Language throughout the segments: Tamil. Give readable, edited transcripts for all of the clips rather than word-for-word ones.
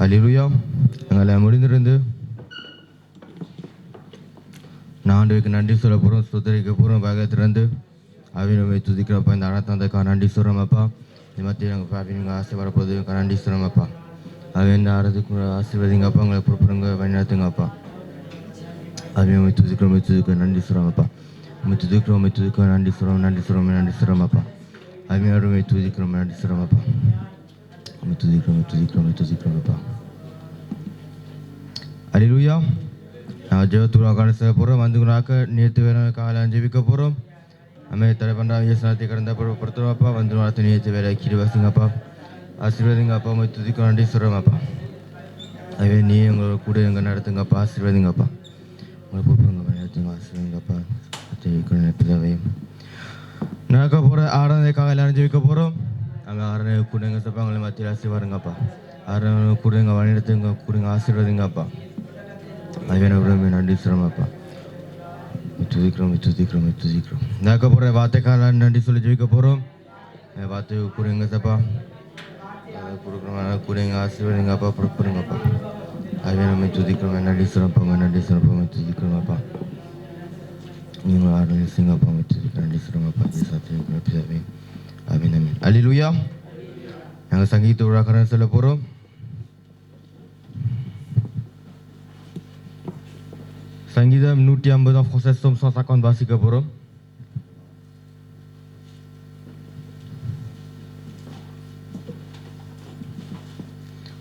அல்லேலூயா. எங்களை முடிந்திருந்து நான் ஆண்டவருக்கு நன்றி சொல்ல போகிறோம், ஸ்தோத்திரிக்க போகிறோம். பாகத்திலிருந்து அவினவை துதிக்கிறப்பா. இந்த அறத்தந்தைக்கா நன்றி சொல்கிறோம் அப்பா. இந்த மத்திய நாங்கள் அவினங்க ஆசை வரப்போது நன்றி சொல்கிறோம் அப்பா. அவை இந்த ஆறதுக்கு ஆசீர்வதிங்கப்பா, உங்களை பொறுப்புறங்க வழிநடத்துங்கப்பா. அவினவை துதிக்கிறோம் நன்றி சொல்கிறோம் அப்பா. துதிக்கிறோம் நன்றி சொல்கிறோம் அப்பா. அவினவை துதிக்கிறோம் நன்றி சொல்கிறோம் அப்பா. துதிக்கிறோம் அப்பா. அல்லேலூயா. நான் ஜெபத்துக்காக செய்ய போகிறோம். வந்துங்கனாக்க நேற்று வேலை காலையில் ஜெபிக்க போகிறோம். அம்மே தடை பண்ணுறாங்க இயேசுநாத்தை கடந்த பொறுத்துருவாப்பா. வந்து நாற்று நேற்று வேலை கிருவாசிங்கப்பா, ஆசீர்வாதிங்கப்பா. துதிக்க நன்றி சொல்கிறோம்ப்பா. அதுவே நீ எங்களோட கூட எங்கே நடத்துங்கப்பா, ஆசீர்வாதிங்கப்பா. உங்களை கூப்பிடுங்க நடத்துங்க, ஆசீர்வாதிங்கப்பா. பிதாவே நடக்க போகிற ஆராதனைக்காக எல்லாரும் ஜெபிக்க போகிறோம். அங்கே ஆராதனை கூட எங்கள் சப்பாங்களை மத்தியில் ஆசீர்வாருங்கப்பா. ஆராதனை கூட எங்கள் வழிநடத்துங்க, கூடுங்க, ஆசீர்வாதிங்கப்பா. அதுவே நன்றி சொல்கிறோம்ப்பா. துதிக்கிறோம். நடக்க போகிற வார்த்தைக்காக நன்றி சொல்லி ஜெயிக்க போகிறோம். வார்த்தை கூடுங்க சப்பா, கொடுக்குறோம் கூட எங்கள் ஆசீர்வாதிங்கப்பா, பொறுப்புங்கப்பா. அதுவே நம்ம துதிக்கிறோம், நன்றி சொல்கிறோம்ப்பா. துதிக்கிறோம்ப்பா. நீங்கள் ஆராதனை செய்யுங்கப்பா, நன்றி சொல்கிறோம்ப்பா. பிதாவே ஆமென் ஆமென். அல்லேலூயா. நாங்கள் சங்கீத விழாக்காரன் சொல்ல போகிறோம். சங்கீதம் 150 français Somme 150 வாசிக்க போகிறோம்.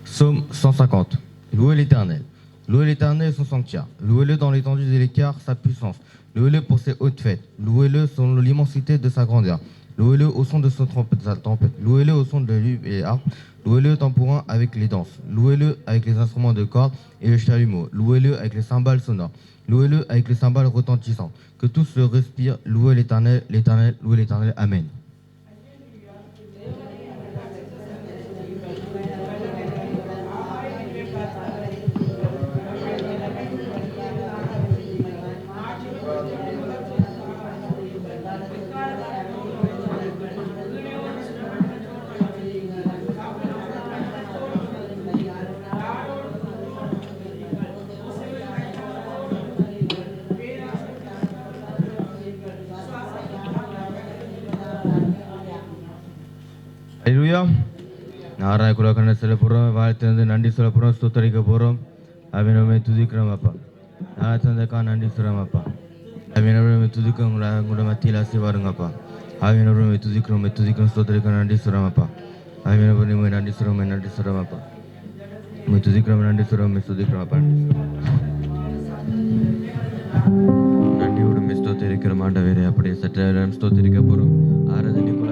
Psaume 150. Louez l'Éternel. Louez l'Éternel et son sanctuaire. Louez-le dans l'étendue de l'écart, sa puissance. Louez-le pour ses hautes fêtes. Louez-le selon l'immensité de sa grandeur. Louez-le au son de sa trompette. Louez-le au son de l'huile et harpe. Louez-le tambourin avec les danses. Louez-le avec les instruments de cordes et le chalumeau. Louez-le avec les cymbales sonores. Louez-le avec les cymbales retentissants. Que tous le respirent. Louez l'Éternel, louez l'Éternel. Amen. அல்லேலூயா. நாராயண குலக்கண்ண சொல்ல போகிறோம். வாழ்த்து நன்றி சொல்ல போகிறோம், ஸ்தோத்தரிக்க போகிறோம். அவினவை துதிக்கிறோம் அப்பா. நான் தந்தக்கா நன்றி சொல்கிறோம் அப்பா. அவினவை துதிக்க உங்களோட மத்தியில் ஆசீர்வாருங்கப்பா. அவினவை துதிக்கிறோம் ஸ்தோத்தரிக்க நன்றி சொல்கிறோம் அப்பா. அவினவை நன்றி சொல்கிறோம் அப்பா. துதிக்கிறோம் நன்றி சொல்கிறோம் அப்பா. நன்றியோடு ஸ்தோத்தரிக்கிற ஆண்டவரே. அப்படியே சற்று ஸ்தோத்தரிக்க போகிறோம். ஆராதனைக்குள்ள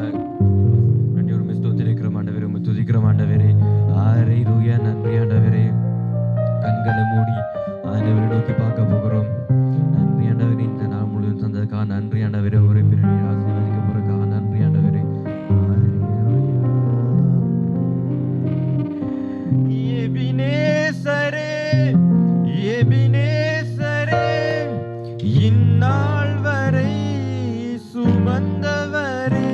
துதிக்கிறோம் ஆண்டவரே. ஹல்லேலூயா. நன்றி ஆண்டவரே. கண்களை மூடி ஆண்டவரை நோக்கி பார்க்க போகிறோம். நன்றி ஆண்டவரே. இந்த நாள் முழுவதும் தந்ததுக்காக நன்றி ஆண்டவரே. ஒரு பிறகு ஆசீர்வதிக்க போறதுக்காக நன்றி ஆண்டவரே. எபினேசரே இந்நாள் வரை சுமந்தவரே,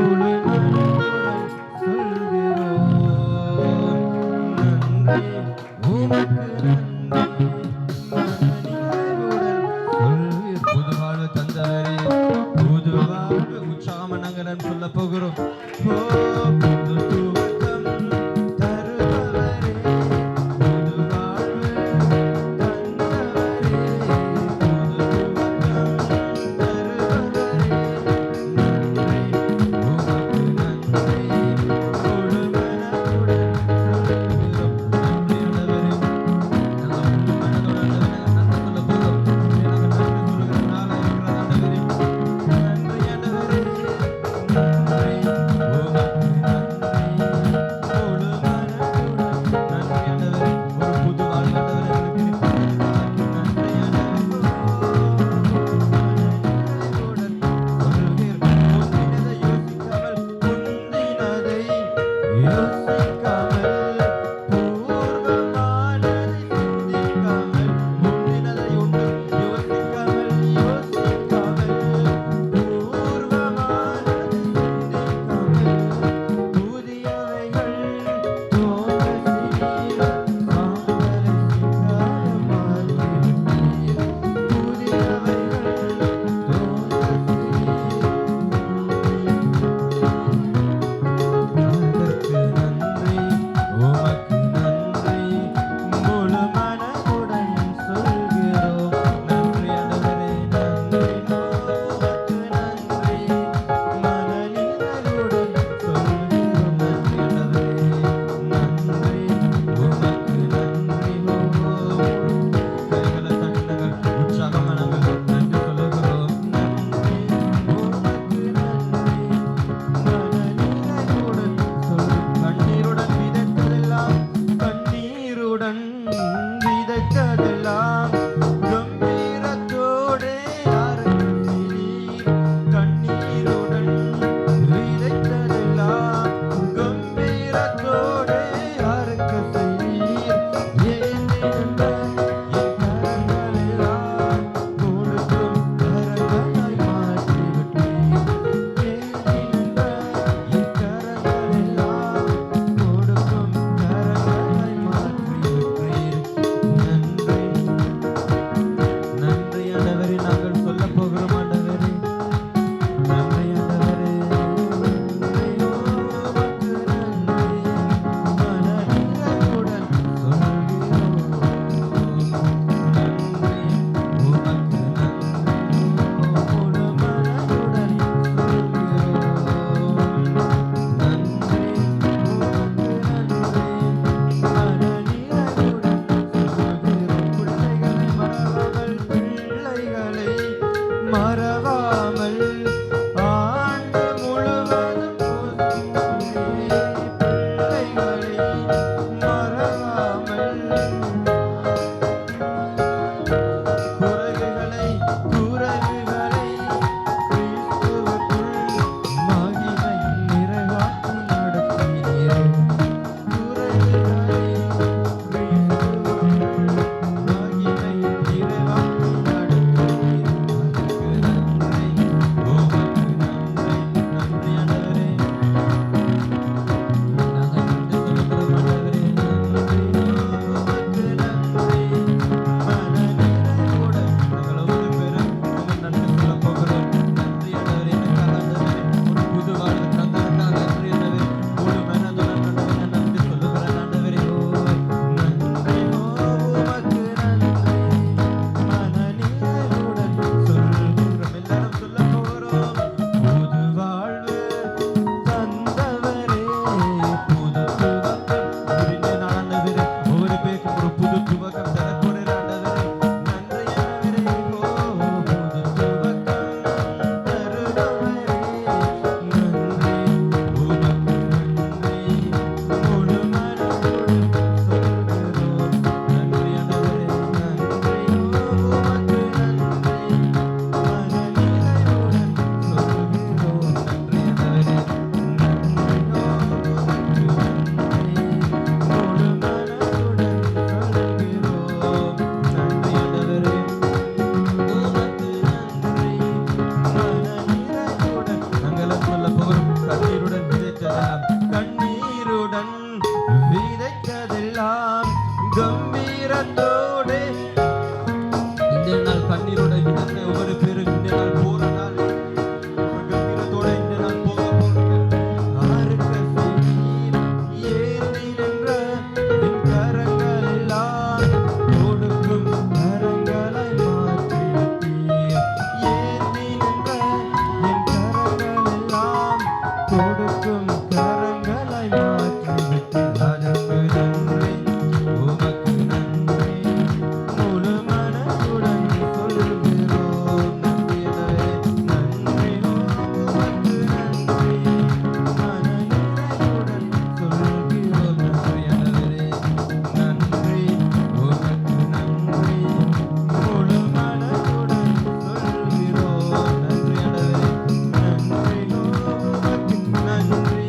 முழு மனதுடன் சொல்கிறோம் நன்றி உமக்கு நன்றி மனநிறைவுடன் சொல்கிறோம். புது வாழ்வு தந்தவரே புது வாழ்வு உற்சாகமா நாங்கள் சொல்ல போகிறோம். ஓ புது தூக்கம் தருபவரே புது வாழ்வு தந்தவரே புது தூக்கம் தருபவரே நன்றி உமக்கு நன்றி முழு மனதுடன் சொல்கிறோம். நன்றி ஆண்டவரே. நாங்கள் முழு மனதுடன் நன்றி சொல்ல போகிறோம். நாங்கள் நன்றி சொல்லுகிற நாளாக இருக்கிறது ஆண்டவரே. நன்றி ஆண்டவரே. நன்றி உமக்கு நன்றி கண்ணீருடன் விதைத்ததெல்லாம் கண்ணீருடன் விதைத்ததெல்லாம் கம்பீரத்தோடு இந்த நாள் கண்ணீரோட விதத்தை ஒவ்வொரு பேரும் இந்த நாள் போற நாள் கம்பீரத்தோட இந்த நாள் போக ஆறுக்க செய்தீர் ஏந்தி நின்ற என் கரங்கள் எல்லாம் கொடுக்கும் கரங்களை மாற்றிவிட்டீர் ஏந்தி நின்ற என் கரங்கள் எல்லாம் கொடுக்கும் கரங்களை மாற்றிவிட்டீர் அதற்கு நன்றி உமக்கு நன்றி முழு மனதுடன் சொல்கிறோம் நன்றியவே நன்றி உமக்கு நன்றி மனநிறைவுடன் சொல்கிறோம் நன்றியவே நன்றி உமக்கு நன்றி முழு மனதுடன் சொல்கிறோம் நன்றியவே நன்றி உமக்கு நன்றி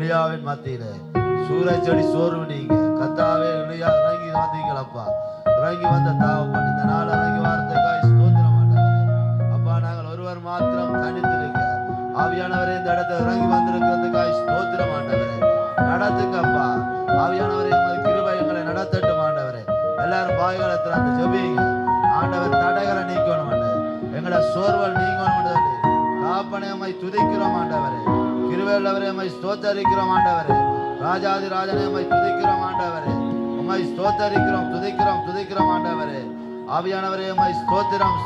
எலியாவின் மத்தியிலே சூறை செடி சோறு நீங்க கத்தாவே எலியா இறங்கி வந்தீங்களப்பா. இறங்கி வந்த தாவப்பன் இந்த நாள் இறங்கி வார்த்தைக்காய் ஸ்தோத்திரம் ஆண்டவரே. அப்பா நாங்கள் ஒருவர் மாத்திரம் தனித்திருக்க ஆவியானவரே இந்த இடத்துல இறங்கி வந்திருக்கிறதுக்காய் ஸ்தோத்திரம் ஆண்டவரே. நடத்துங்கப்பா ஆவியானவரே, உமது கிருபை எங்களை நடத்தட்டும் ஆண்டவரே. எல்லாரும் பாய்களை திறந்து ஜெபிங்க ஆண்டவர். தடைகளை நீக்கணும் ஆண்டவர், எங்களை சோர்வல் நீங்கணும் ஆண்டவரே. தாப்பனை அம்மை துதிக்கிறோம் ஆண்டவரே. கிருபையுள்ளவரே அம்மை ஸ்தோத்தரிக்கிறோம் ஆண்டவரே. ராஜாதி ராஜனை அம்மை துதிக்கிறோம் ஆண்டவரே. உம்மை ஸ்தோத்தரிக்கிறோம் துதிக்கிறோம் ஆண்டவரே. ஆவியானவரே உம்மை ஸ்தோத்திரம்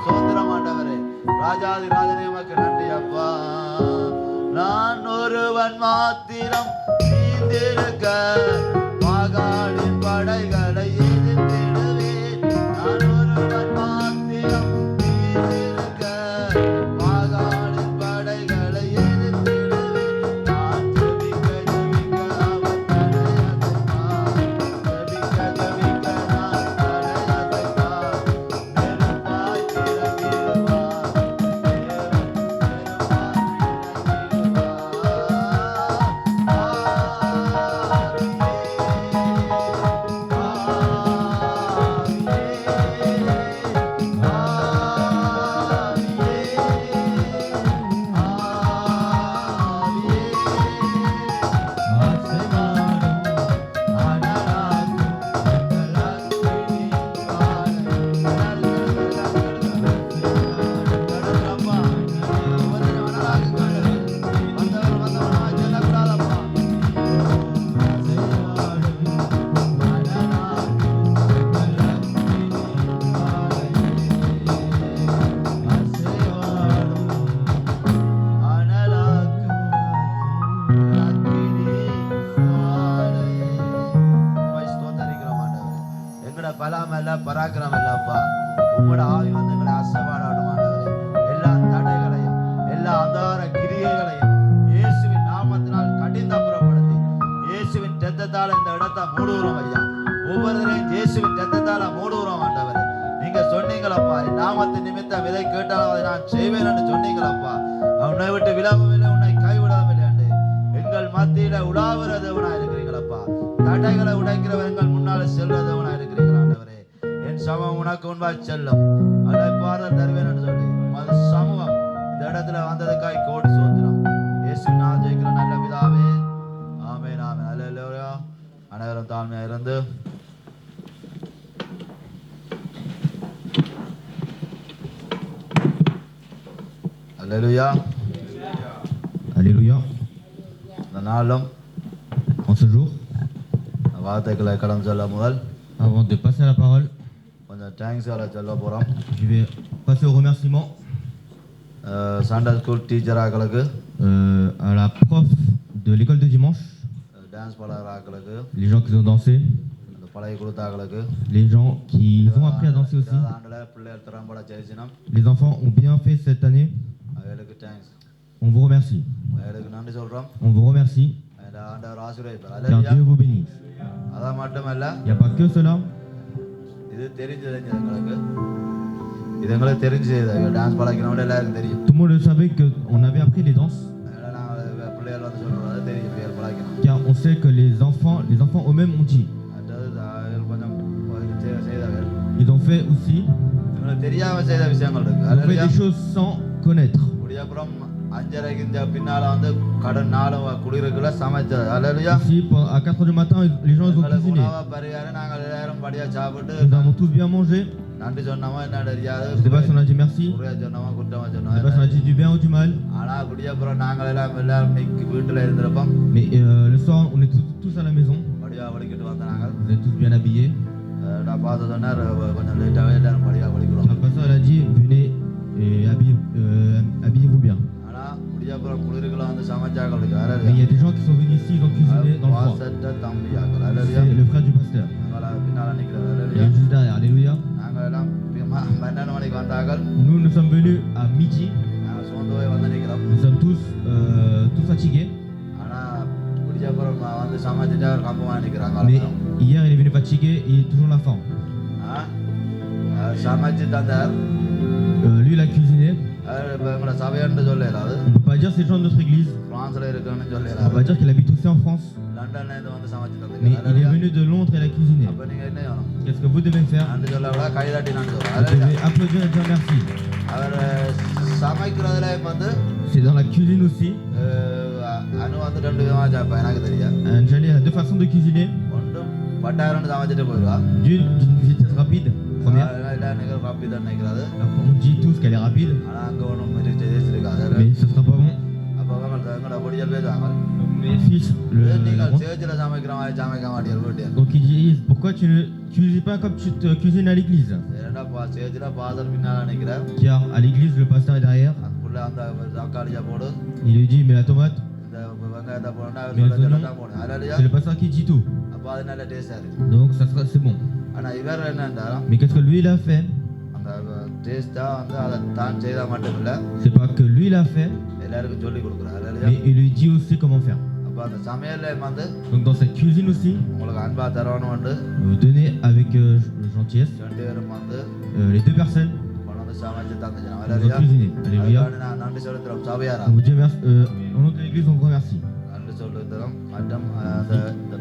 ஆண்டவரே. ராஜாதி ராஜனை உமக்கு நன்றி அப்பா. நான் ஒருவன் மாத்திரம் நீந்திருக்க மகானின் படைகளை எதிர்த்திடுவேன். நான் ஒருவன் மாத்திரம் நீந்திருக்க மகானின் படைகளை எதிர்த்திடுவேன். நான் ஜெபிக்க அவன் தடையதைப்பான். ஜெபிக்க நான் தடையதைப்பான். நெருப்பாய் திறந்திடுவான். பராக்கிரம் இல்லப்பா, உங்களோட ஆவி வந்து எங்களை அசைவாடாடும் ஆண்டவரே. எல்லா தடைகளையும் எல்லா அந்தார கிரியைகளையும் இயேசுவின் நாமத்தினால் கடினப்புறப்படுத்தி இயேசுவின் இரத்தத்தால் இந்த இடத்தை மூடுகிறோம் ஐயா. ஒவ்வொருவரையும் இயேசுவின் இரத்தத்தால மூடுகிறோம் ஆண்டவரே. நீங்க சொன்னீங்களப்பா, நாமத்தின் நிமித்தம் விதை கேட்டாலும் அதை நான் செய்வேன் என்று சொன்னீங்களப்பா. உன்னை விட்டு விலகவில்லை, உன்னை கைவிடாமல் என்று எங்கள் மத்தியில உலாவுறதவனா இருக்கிறீங்களப்பா. தடைகளை உடைக்கிறவன் எங்கள் முன்னால செல்றதவனா இருக்கிறீங்களா ஆண்டவரே. என் சமம் உனக்கு முன்பாய் செல்லும், அதை பார்த்து தருவேன் என்று சொல்லி அது சமூகம் இந்த இடத்துல வந்ததுக்காய் கோடி சோத்திரம். இயேசு நான் ஜெயிக்கிற நல்ல பிதாவே, ஆமென் ஆமென். அல்லேலூயா. அனைவரும் தாழ்மையா இருந்து அல்லேலூயா. Alléluia. இந்த நாளும் En ce jour, வார்த்தைகளை கடன் சொல்ல முதல் avant de passer à la parole, கொஞ்சம் தேங்க்ஸ்களை சொல்ல போகிறோம். je vais passer au remerciement Sunday school டீச்சராக்களுக்கு, à la prof de l'école de dimanche, dance பாடகராக்களுக்கு, les gens qui ont dansé, இந்த பழைய கொடுத்தாக்களுக்கு, les gens qui ont appris à danser aussi. ஆண்டில் பிள்ளைகள் திறம்பட ஜெயிச்சினம் Les enfants ont bien fait cette année. அவர்களுக்கு தேங்க்ஸ். On vous remercie. அவர்களுக்கு நன்றி சொல்கிறோம். On vous remercie. ஆண்டவர் ஆசீர்வதிப்பார். Car Dieu vous bénisse. அதான் மட்டுமல்ல, Il n'y a pas que cela. இது தெரிஞ்சது எங்களுக்கு, இது எங்களுக்கு தெரிஞ்சு டான்ஸ் பழக்கிறவங்க எல்லாருக்கும் தெரியும். Tout le monde savait qu'on avait appris les danses. நாங்கள் பிள்ளைகள் வந்து சொல்கிறது தெரியும், பேர் பழக்கணும். Car on sait que les enfants eux-mêmes ont dit. அடுத்தது கொஞ்சம் செய்தவர் Ils ont fait aussi. எங்களுக்கு தெரியாமல் செய்த விஷயங்கள் இருக்கு. Ils ont fait des choses sans connaître. அப்புறம் 5:30 இந்த பின்னால வந்து கடன் 4 குளிருக்குள்ள சமைச்சது. அல்லேலூயா. Ici, à 4h du matin, les gens ils ont cuisiné. பரிகாரம் நாங்கள் எல்லாரும் படியா சாப்பிட்டு Nous avons tous bien mangé. நன்றி சொன்னோமா என்ன தெரியாது. Je ne sais pas si on a dit merci. குறையா சொன்னோமா குற்றமா Je ne sais pas si on சொன்னோமா. a dit du bien ou du mal. ஆனா குடியப்புறம் நாங்கள் எல்லாரும் வீட்டுல இருந்திருப்போம். Mais le soir, on est tous à la maison. படியா படிக்கிட்டு வந்த நாங்கள் Vous êtes tous bien habillés. நான் பார்த்து சொன்னார் கொஞ்சம் லேட்டாகவே எல்லாரும் படியா படிக்கிறோம். La pasteur elle a dit venez et habillez-vous bien. ஆனா குடியப்புறம் குளிருக்குள்ள வந்து சமைச்சாக்கள் இருக்கு. Mais il y a des gens qui sont venus ici, ils ont cuisiné dans le froid. வாசட்ட தம்பியாக்கள். Hallelujah. C'est le frère du pasteur. பின்னால நிற்கிறது. Il அல்லேலூயா. est juste derrière. Alléluia. நாங்கள் எல்லாம் 12 மணிக்கு வந்தார்கள். Nous sommes venus à midi. நாங்கள் சோர்ந்து போய் வந்து நிற்கிறோம். Nous sommes tous fatigués. ஆனா குடிச்சப்புறம் வந்து சமைச்சிட்டு அவர் கம்பமா நிற்கிறாங்க. Mais hier, il est venu fatigué et il a toujours la faim. சமைச்சு தந்தார். Lui, il a cuisiné. இப்போ எங்களோட சபைன்னு சொல்லலாது On ne peut pas dire c'est les gens de notre église. பிரான்ஸ்ல இருக்குன்னு On சொல்லலாது va dire qu'il habite aussi en France. லண்டன்ல இருந்து வந்து சமைச்சு Mais il est venu de Londres et il a cuisiné. அப்ப நீங்க என்ன செய்யணும் Qu'est-ce que vous devez faire? நன்றி சொல்ல விட கைதட்டி நன்றி Vous சொல்ல devez applaudir et dire merci. அவர் சமைக்கிறதுல வந்து C'est dans la cuisine aussi. அனு வந்து ரெண்டு விதமா சாப்பா எனக்கு தெரியும் Anjali a deux façons de cuisiner. ஒன்று பட்டாயிரம் சமைச்சிட்டு போயிடுவா D'une vitesse rapide, première. இல்லை நீங்கள் காப்பி தான் நினைக்கிறது On dit tous qu'elle est rapide, ஆனால் அங்கே ஒன்றும் இருக்காது mais ce sera pas bon. அப்போ எங்களோட பொடியல் பேசுவாங்க Mes fils, நீங்கள் சேர்ச்சில் சமைக்கிற மாதிரி சமைக்க மாட்டீங்க வீட்டில் donc ils disent pourquoi tu ne cuisines pas comme tu te cuisines à l'église? ஏன்னா சேர்ச்சில் பாதர் பின்னால் நினைக்கிறேன் Car à l'église, le pasteur est derrière. அதுக்குள்ள அந்த தக்காளியை போடு Il lui dit mais la tomate, இந்த வெங்காயத்தை போடணும்னா Mais அவர் venons- தான் போடணும் அதில் c'est le pasteur qui dit tout. அப்போ அது நல்ல டேஸ்டாக இருக்கு Donc ça sera, c'est bon. ஆனால் இவர் என்னண்டா Mais qu'est-ce que lui il a fait? அந்த டேஸ்ட்டாக வந்து அதை தான் செய்தால் மட்டும் இல்லை C'est pas que lui il a fait, எல்லாருக்கும் சொல்லி கொடுக்குறாரு mais il lui dit aussi comment faire. அப்போ அந்த சமையலில் வந்து Donc dans cette cuisine aussi, உங்களுக்கு அன்பா தரணும் வந்து vous donnez avec gentillesse ரெண்டு பேரும் வந்து les deux personnes கொண்டு வந்து சமைச்சு தந்துச்சு vous cuisiner. Alléluia. அதுக்காக நான் நன்றி செலுத்துகிறோம் சபையாரா On vous dit merci, au nom de l'église on vous remercie. நன்றி செலுத்துகிறோம் மற்றும் அந்த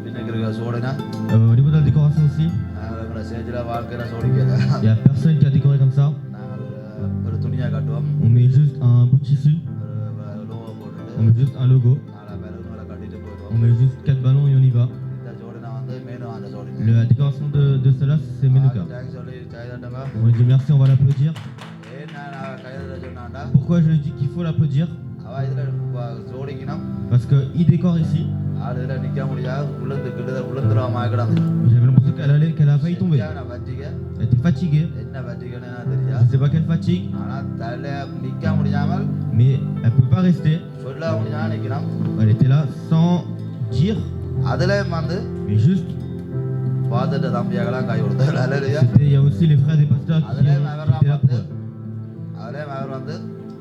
பின்னுக்கு சோடினா Au niveau de la décoration aussi, நாங்கள் எங்களோட சேஜில் வாழ்க்கையில் சோடிக்கல il n'y a personne qui a décoré comme ça. நாங்கள் ஒரு துணியாக கட்டுவோம் On met juste un bout de tissu, ஒரு லோகோ போட்டுட்டு on met juste un logo, நாலா பேருங்களை கட்டிட்டு on போயிடுவோம் met juste 4 ballons et on y va. இந்த சோடினா வந்து மேலும் அந்த சோடினா La décoration de cela c'est Menuka. Thanks சொல்லி செய்தட்டுங்க On lui dit merci, on va l'applaudir. ஏன் நான் கையில் சொன்னாண்டா Pourquoi je lui dis qu'il faut l'applaudir? அவள் இதில் சோடிக்கணும் Parce qu'il décore ici. ஆள் இதில் நிற்க முடியாது உளுந்துருவமாக கிடந்து J'avais l'impression qu'elle a failli tomber. நான் பற்றிக்க Elle était fatiguée. என்ன பற்றிக்கன்னு Je தெரியாது ne sais pas quelle fatigue, ஆனால் தலையில நிற்க முடியாமல் mais elle ne pouvait pas rester. சொல்ல முடியாமல் நிற்கிறோம் Elle était là sans dire, அதுலேயும் வந்து mais juste. பார்த்துட்டு தம்பியாகலாம் கை கொடுத்தாரு இல்லையா Il y a aussi les frères des pasteurs qui அதுலேயும் étaient அவர்லாம் là வந்து pour eux. அதுலேயும் அவர் வந்து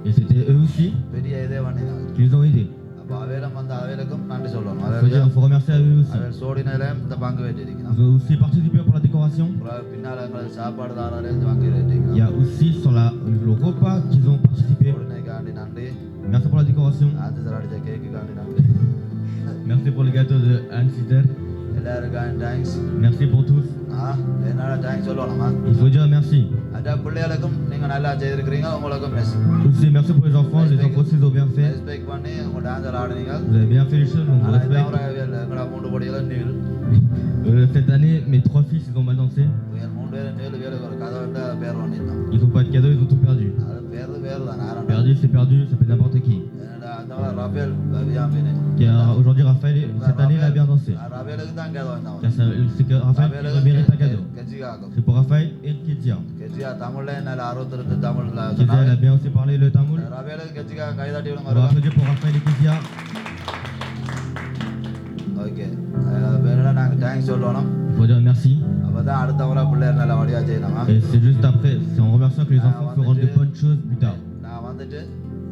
Et c'était eux aussi பெரிய இதே பண்ணினாங்க qui les ont aidés. அப்போ அவையிலும் வந்து அவைகளுக்கும் நன்றி சொல்லணும் Il faut remercier à eux aussi. அவர் சோடினிலையும் இந்த பங்கு வெட்டிருக்கணும் Ils ont aussi participé pour la décoration. பின்னால் எங்களுக்கு சாப்பாடு தாராலையும் பங்கு Il y வெட்டிருக்கணும் a aussi sur le repas qu'ils ont participé. சோடினைக்காண்டி நன்றி Merci pour la décoration. Anju sir அடித்த கேக்குக்காண்டி நன்றி Merci pour le gâteau de Anne Sitter. எல்லாருக்காண்டி தேங்க்ஸ் Merci pour tous. என்னால தேங்க்ஸ் சொல்லணுமா Il faut dire merci. அதான் பிள்ளைகளுக்கும் நீங்கள் நல்லா செய்திருக்கிறீங்க உங்களுக்கும் mess Aussi, merci pour les enfants. Les enfants aussi ils ont bien fait. Respect பண்ணி உங்கள் டான்ஸில் ஆடுனீங்க Vous avez bien fait les choses, on vous ஆனால் இந்த respecte. முறை எங்களோட மூன்று படிகளும் நீள் Cette année, mes 3 fils, ils ont mal dansé. என் மூணு பேரும் நீள் வேலுக்கு ஒரு கதை வந்து அது பேர் பண்ணிருந்தோம் Ils n'ont pas de cadeau, ils ont tout perdu. அது பேர் பேர் தான் நேரம் Perdu, c'est perdu, ça peut être n'importe qui. அந்த ரபேல் வியாமினு Car aujourd'hui, Raphaël, cette année, il a bien dansé. ரபேலுக்கு தான் கேதோ இந்த Car c'est que Raphaël qui mérite un cadeau. கெஜிகாக்கும் C'est pour Raphaël et Kedia. கெஜிகா தமிழ்ல என்னால் 62 தமிழ்ல Kedia, elle a bien aussi parlé le tamoul. ரபேலுக்கு கெஜிகா கைதட்டி On va விடுங்க applaudir pour Raphaël et Kedia. Okay வேணும்னா நாங்கள் தேங்க்ஸ் சொல்லணும் Il faut dire merci. அப்போ தான் அடுத்த முறை பிள்ளையர் நல்லா வழியாக செய்யணுமா Et c'est juste après, c'est en remerciant que les enfants feront de bonnes choses plus tard. நான் வந்துட்டு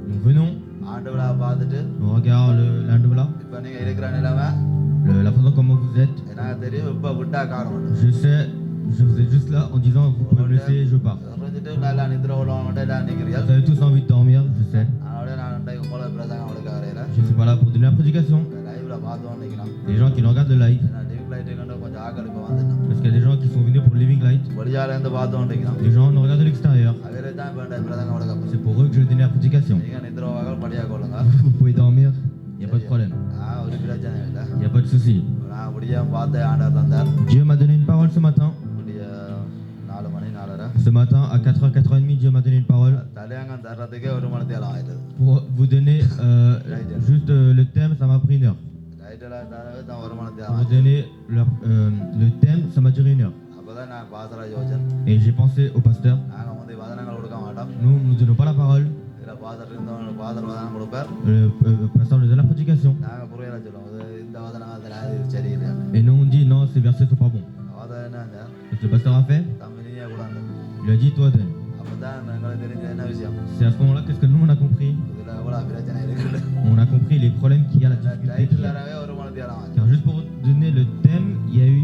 Nous venons, ஆண்டு விழா பார்த்துட்டு on regarde l'Andoula, இப்போ நீங்கள் இருக்கிற நிலைமை la façon comment vous êtes. எனக்கு தெரியும் இப்போ விட்டா காணும் Je sais, je vous ai juste là en disant vous pouvez me laisser, je pars. இருந்துட்டு நல்லா நிద్ర உள்ளவங்கள்ட்ட எல்லாம் Vous நிற்கிறீர்கள் avez tous envie de dormir, je sais. அதோட நான் உங்களை பிரசங்கம் அவளுக்கு வரையில Je suis pas là pour donner la prédication. லைவ்ல பார்த்தோம் நிற்கணும் Les gens qui nous regardent le live, ஏன்னா டிவி லைட்டு கண்டு கொஞ்சம் ஆக்கள் இப்போ வந்துட்டோம் parce qu'il y a des gens qui sont venus pour le Living Light. வெளியாலேருந்து பார்த்தோம் நிற்கணும் Les gens nous regardent de l'extérieur. அவரே தான் இப்போ பிரசங்கம் அவளுக்கு C'est pour eux que je vais donner la prédication. நீங்கள் நிద్ரவாக படியாக கொள்ளுங்க Vous pouvez dormir, il n'y a pas de problème. ஒரு பிரச்சனை இல்லை Il n'y a pas de souci. நான் முடியாம பார்த்து ஆண்டவர் தந்தார் Dieu m'a donné une parole ce matin. முடிய 4 மணி 4:30 Ce matin, à 4h, 4h30, Dieu m'a donné une parole தலையங்கம் தர்றதுக்கே 1 மணி தேலம் ஆயிடுது pour vous donner juste le thème, ça m'a pris 1 heure. லைட்டெல்லாம் தரவே தான் 1 மணி Pour தேலம் vous donner le thème, ça m'a duré 1 heure. அப்பதான் நான் பாசரா யோசன் Et j'ai pensé au pasteur. நாங்கள் வந்து வதனங்கள் கொடுக்க மாட்டோம் Nous ne donnons pas la parole. இதில் பாசர் இருந்தவங்க பாசர் வதனம் கொடுப்பார் Le pasteur nous donne la prédication. நாங்கள் புரியல சொல்லுவோம் இந்த வதனம் அதில் இது சரியில்லை Et nous, on dit non, ces versets sont pas bons. வதனம் என்னங்க Ce que le pasteur a fait, தம்பி நீயே கூடாது il a dit toi, donne. அப்போ தான் எங்களுக்கு தெரிஞ்ச என்ன விஷயம் C'est à ce moment-là qu'est-ce que nous, on a compris. இதில் எவ்வளோ பிரச்சனை இருக்குது On a compris les problèmes qu'il y a, la difficulté qu'il title y a. தரவே 1 மணி தேலம் ஆச்சு Car juste pour donner le thème, il y a eu,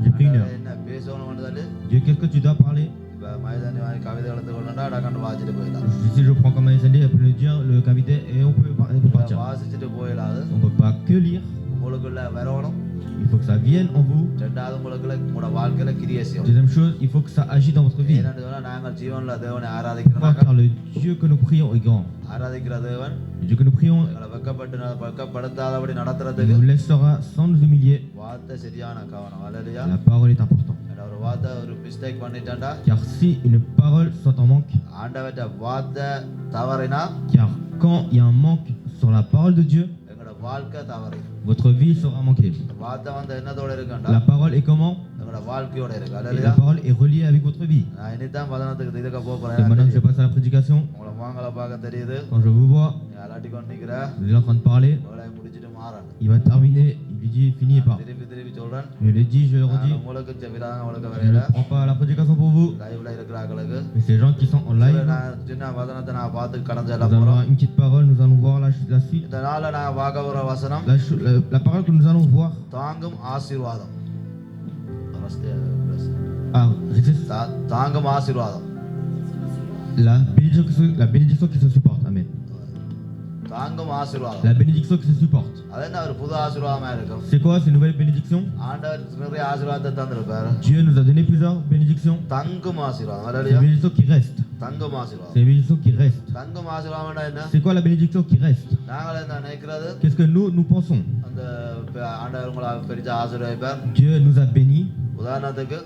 j'ai pris 1 heure. என்ன பேசணும்னு சொல்லி Dieu, qu'est-ce que tu dois parler? இப்போ மைதானி வாங்கி கவிதை எழுத்து கொண்டுட்டா டக்குன்னு வாசிச்சுட்டு போயிடலாம். Si je prends comme Maïsandé, elle peut nous dire le cavité et on peut partir. வாசிச்சுட்டு போயிடாது. On ne peut pas que lire, உங்களுக்குள்ள வரணும். il faut que ça vienne en vous. ரெண்டாவது உங்களுக்குள்ள உங்களோட வாழ்க்கையில கிரியை செய்யணும். Deuxième chose, il faut que ça agisse dans votre vie. ஏன்னு சொன்னா நாங்கள் ஜீவன்ல தேவனை Pourquoi? ஆராதிக்கிறோம். Car le Dieu que nous prions est grand. ஆராதிக்கிற தேவன் Le Dieu que nous prions எங்களை வெட்கப்படுத்தாதபடி il நடத்துறதுக்கு nous laissera sans nous humilier. வார்த்தை சரியான கவனம். அல்லேலூயா. La parole est importante. ஒரு வார்த்தை ஒரு மிஸ்டேக் பண்ணிட்டா Car si une parole soit en manque, ஆண்டவர்ட்ட வார்த்தை தவறினா car quand il y a un manque sur la parole de Dieu, எங்களோட வாழ்க்கை தவறு. votre vie sera manquée. வார்த்தை வந்து என்னதோட இருக்குண்டா La parole est comment? எங்களோட வாழ்க்கையோட இருக்கு. Et அல்லேலூயா. la parole est reliée avec votre vie. நான் இனிதான் வதனத்துக்கு இதுக்க Et போறேன். maintenant que je passe à la prédication, உங்களை வாங்கல பார்க்க தெரியுது. quand je vous vois, நீ அலாட்டி கொண்டு நிக்கிற. vous êtes en train de parler, வேலையை முடிச்சிட்டு மாறணும். il va terminer, il lui dit fini et part. திருப்பி திருப்பி சொல்றேன். Je le dis, je le redis, உங்களுக்கு செவிடாங்க உங்களுக்கு je வரையில ne prends pas la prédication pour vous, லைவ்ல இருக்கிறாங்களுக்கு mais ces gens qui sont en live, நான் சின்ன வதனத்தை நான் பார்த்து கடந்து nous செல்ல allons போறோம். avoir une petite parole, nous allons voir la suite. இந்த நாள்ல நான் பார்க்க போற வசனம் La parole que nous allons voir, தாங்கும் ஆசீர்வாதம். résiste தாங்கும் ஆசீர்வாதம். la bénédiction qui se supporte. Amen. தாங்கும் ஆசீர்வாதம். La bénédiction qui se supporte. அது என்ன ஒரு புது ஆசீர்வாதமா இருக்கும். C'est quoi ces nouvelles bénédictions? ஆண்டவர் நிறைய ஆசீர்வாதத்தை தந்திருப்பாரு. Dieu nous a donné plusieurs bénédictions. தங்கும் ஆசீர்வாதம். C'est அல்லேலூயா. une bénédiction qui reste. தங்கும் ஆசீர்வாதம். C'est une bénédiction qui reste. தங்கும் ஆசீர்வாதம்னா என்ன? C'est quoi la bénédiction qui reste? நாங்கள் என்ன நினைக்கிறது? Qu'est-ce que nous pensons? அந்த ஆண்டவர் உங்களை பெரிய ஆசீர்வதிப்பார். Dieu nous a bénis. உதாரணத்துக்கு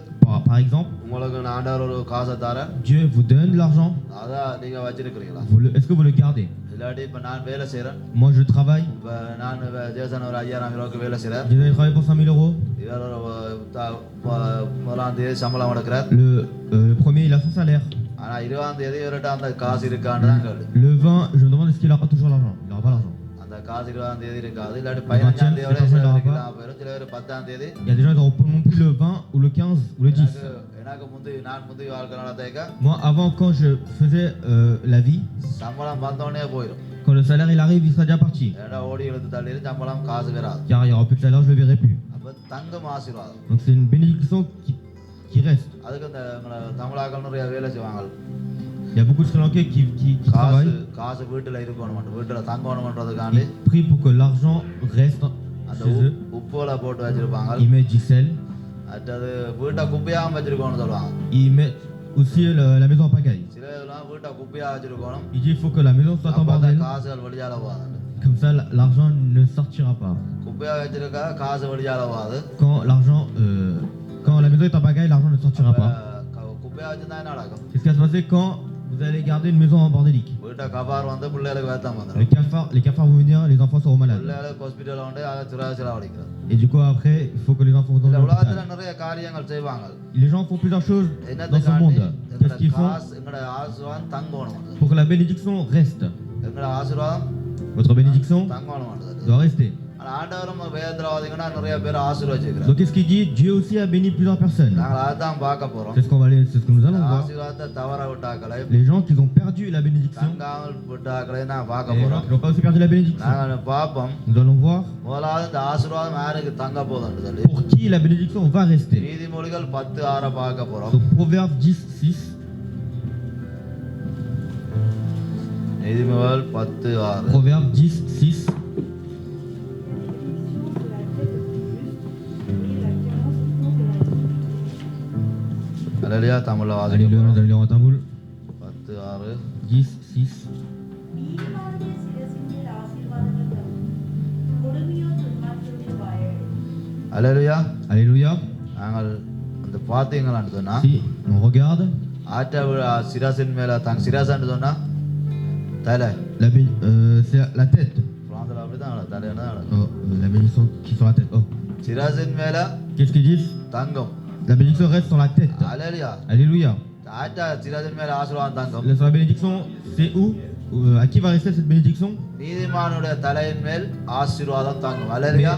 Par exemple, உங்களுக்கு ஆண்டவர் ஒரு காசை தர Dieu vous donne l'argent. அதான் நீங்க வச்சிருக்கிறீங்களா? Est-ce que vous le gardez? இல்லாட்டி இப்ப நான் வேலை செய்யறேன். Moi, je travaille. இப்ப நான் ஜேசன் ஒரு 5000 ரூபாய்க்கு வேலை செய்யறேன். J'ai travaillé pour 5 000 euros. இவர் ஒரு முதலாம் தேதி சம்பளம் எடுக்கிறார். Le premier, il a son salaire. ஆனா 20ஆம் தேதி இவர்கிட்ட அந்த காசு இருக்கான்னு தான் கேளு. Le 20, je me demande est-ce qu'il aura toujours l'argent. Il n'aura pas l'argent. அந்த காசு 20ஆம் தேதி இருக்காது. இல்லாட்டி 15ஆம் தேதியோட சிலருக்கு போயிடும். சில பேர் 10ஆம் தேதி. Il y a des gens qui n'auront pas non plus le 20 ou le 15 ou le 10. எனக்கு நான் முந்தி வாழ்க்கை நடத்தேக்க Moi, avant, quand je faisais la vie, சம்பளம் வந்தோடனே போயிடும். quand le salaire il arrive, il sera déjà parti. ஏன்னா ஓடி எழுத்து தள்ளி சம்பளம் காசு வராது. Car il n'y aura plus de salaire, je ne le verrai plus. அப்ப தங்கம் ஆசீர்வாதம். Donc c'est une bénédiction qui reste. அதுக்கு இந்த தமிழாக்கள் நிறைய வேலை செய்வாங்க. Il y a beaucoup de Sri Lankais qui காசு travaillent. காசு வீட்டுல இருக்கணும், வீட்டுல தங்கணும்ன்றதுக்காண்டி Ils prient pour que l'argent reste அந்த chez eux. உப்புல போட்டு வச்சிருப்பாங்க. Ils mettent du sel. அடுத்தது வீட்டை குப்பையாம வச்சிருக்கணும்னு சொல்லுவாங்க. Ils mettent aussi la maison en pagaille. சில இதெல்லாம் வீட்டை குப்பையா வச்சிருக்கணும். Il dit il faut que la maison soit en அப்ப அந்த bordel. காசுகள் வெளியால போகாது. Comme ça, l'argent ne sortira pas. குப்பையா வச்சிருக்கா காசு வெளியால போகாது. Quand la maison est en pagaille, l'argent ne sortira pas. குப்பையா வச்சிருந்தா என்ன நடக்கும்? Qu'est-ce qui va se passer quand vous allez garder une maison en bordélique? வீட்டை கபார் வந்து பிள்ளைகளுக்கு வேத்தம் வந்துடும். Les cafards vont venir, les enfants seront malades. பிள்ளைகளுக்கு ஹாஸ்பிட்டல் வந்து அதை சில வடிக்கிறது. Et du coup, après, il faut que les enfants இந்த dans உலகத்துல l'hôpital. நிறைய காரியங்கள் செய்வாங்க. Les gens font plusieurs choses dans ce என்னத்துக்காண்டி monde. Qu'est-ce qu'ils font? எங்களோட ஆசீர்வாதம் தங்கணும். Pour que la bénédiction reste. எங்களோட ஆசீர்வாதம் Votre bénédiction தங்கணும். doit rester. ஆனா ஆண்டவரும் வேதத்திரவாதிங்கன்னா நிறைய பேர் ஆசீர்வதிச்சிருக்கிறார். Donc, qu'est-ce qu'il dit? Dieu aussi a béni plusieurs personnes. நாங்கள் அதான் பார்க்க போறோம். C'est ce que nous allons voir. ஆசீர்வாதத்தை தவற விட்டாக்களை Les gens qui ont perdu la bénédiction, தங்காமல் விட்டாக்களை நான் பார்க்க et les gens போறோம். qui n'ont pas aussi perdu la bénédiction. நாங்கள் பார்ப்போம். Nous allons voir முதலாவது இந்த ஆசீர்வாதம் யாருக்கு தங்க போகுதுன்னு சொல்லி pour qui la bénédiction va rester. நீதிமொழிகள் 10:6 பார்க்க போறோம். Donc, Proverbe 10, 6. நீதிமொழிகள் 10:6. Proverbe 10, 6. அல்லேலூயா. தமிழ்ல Allez, வாசிக்க nous போறோம். allons lire en tamoul. 10:6. 10, 6. நீதிமானுடைய சிரசின்மேல் ஆசீர்வாதங்கள் தங்கும். கொடுமையோ துன்மார்க்கருடைய வாயை. அல்லேலூயா. Alléluia. நாங்கள் அந்த பார்த்தீங்களான்னு சொன்னா Si on regarde, ஆற்ற சிராசின் மேல தங்க சிராசான்னு சொன்னா தலை c'est la tête. பிராந்தில அப்படிதான் தலைன்னு Oh, la bénédiction qui est sur la tête. Oh. சிராசின் மேல Qu'est-ce qu'ils disent? தங்கம். La bénédiction reste sur la tête. அல்லேலூயா. Alléluia. ஆற்ற சிராசின் மேல ஆசீர்வாதம் தங்கம். Sur la bénédiction, c'est où? À qui va rester cette bénédiction? நீதிமானுடைய தலையின் மேல் ஆசீர்வாதம் தங்கும். அல்லேலூயா.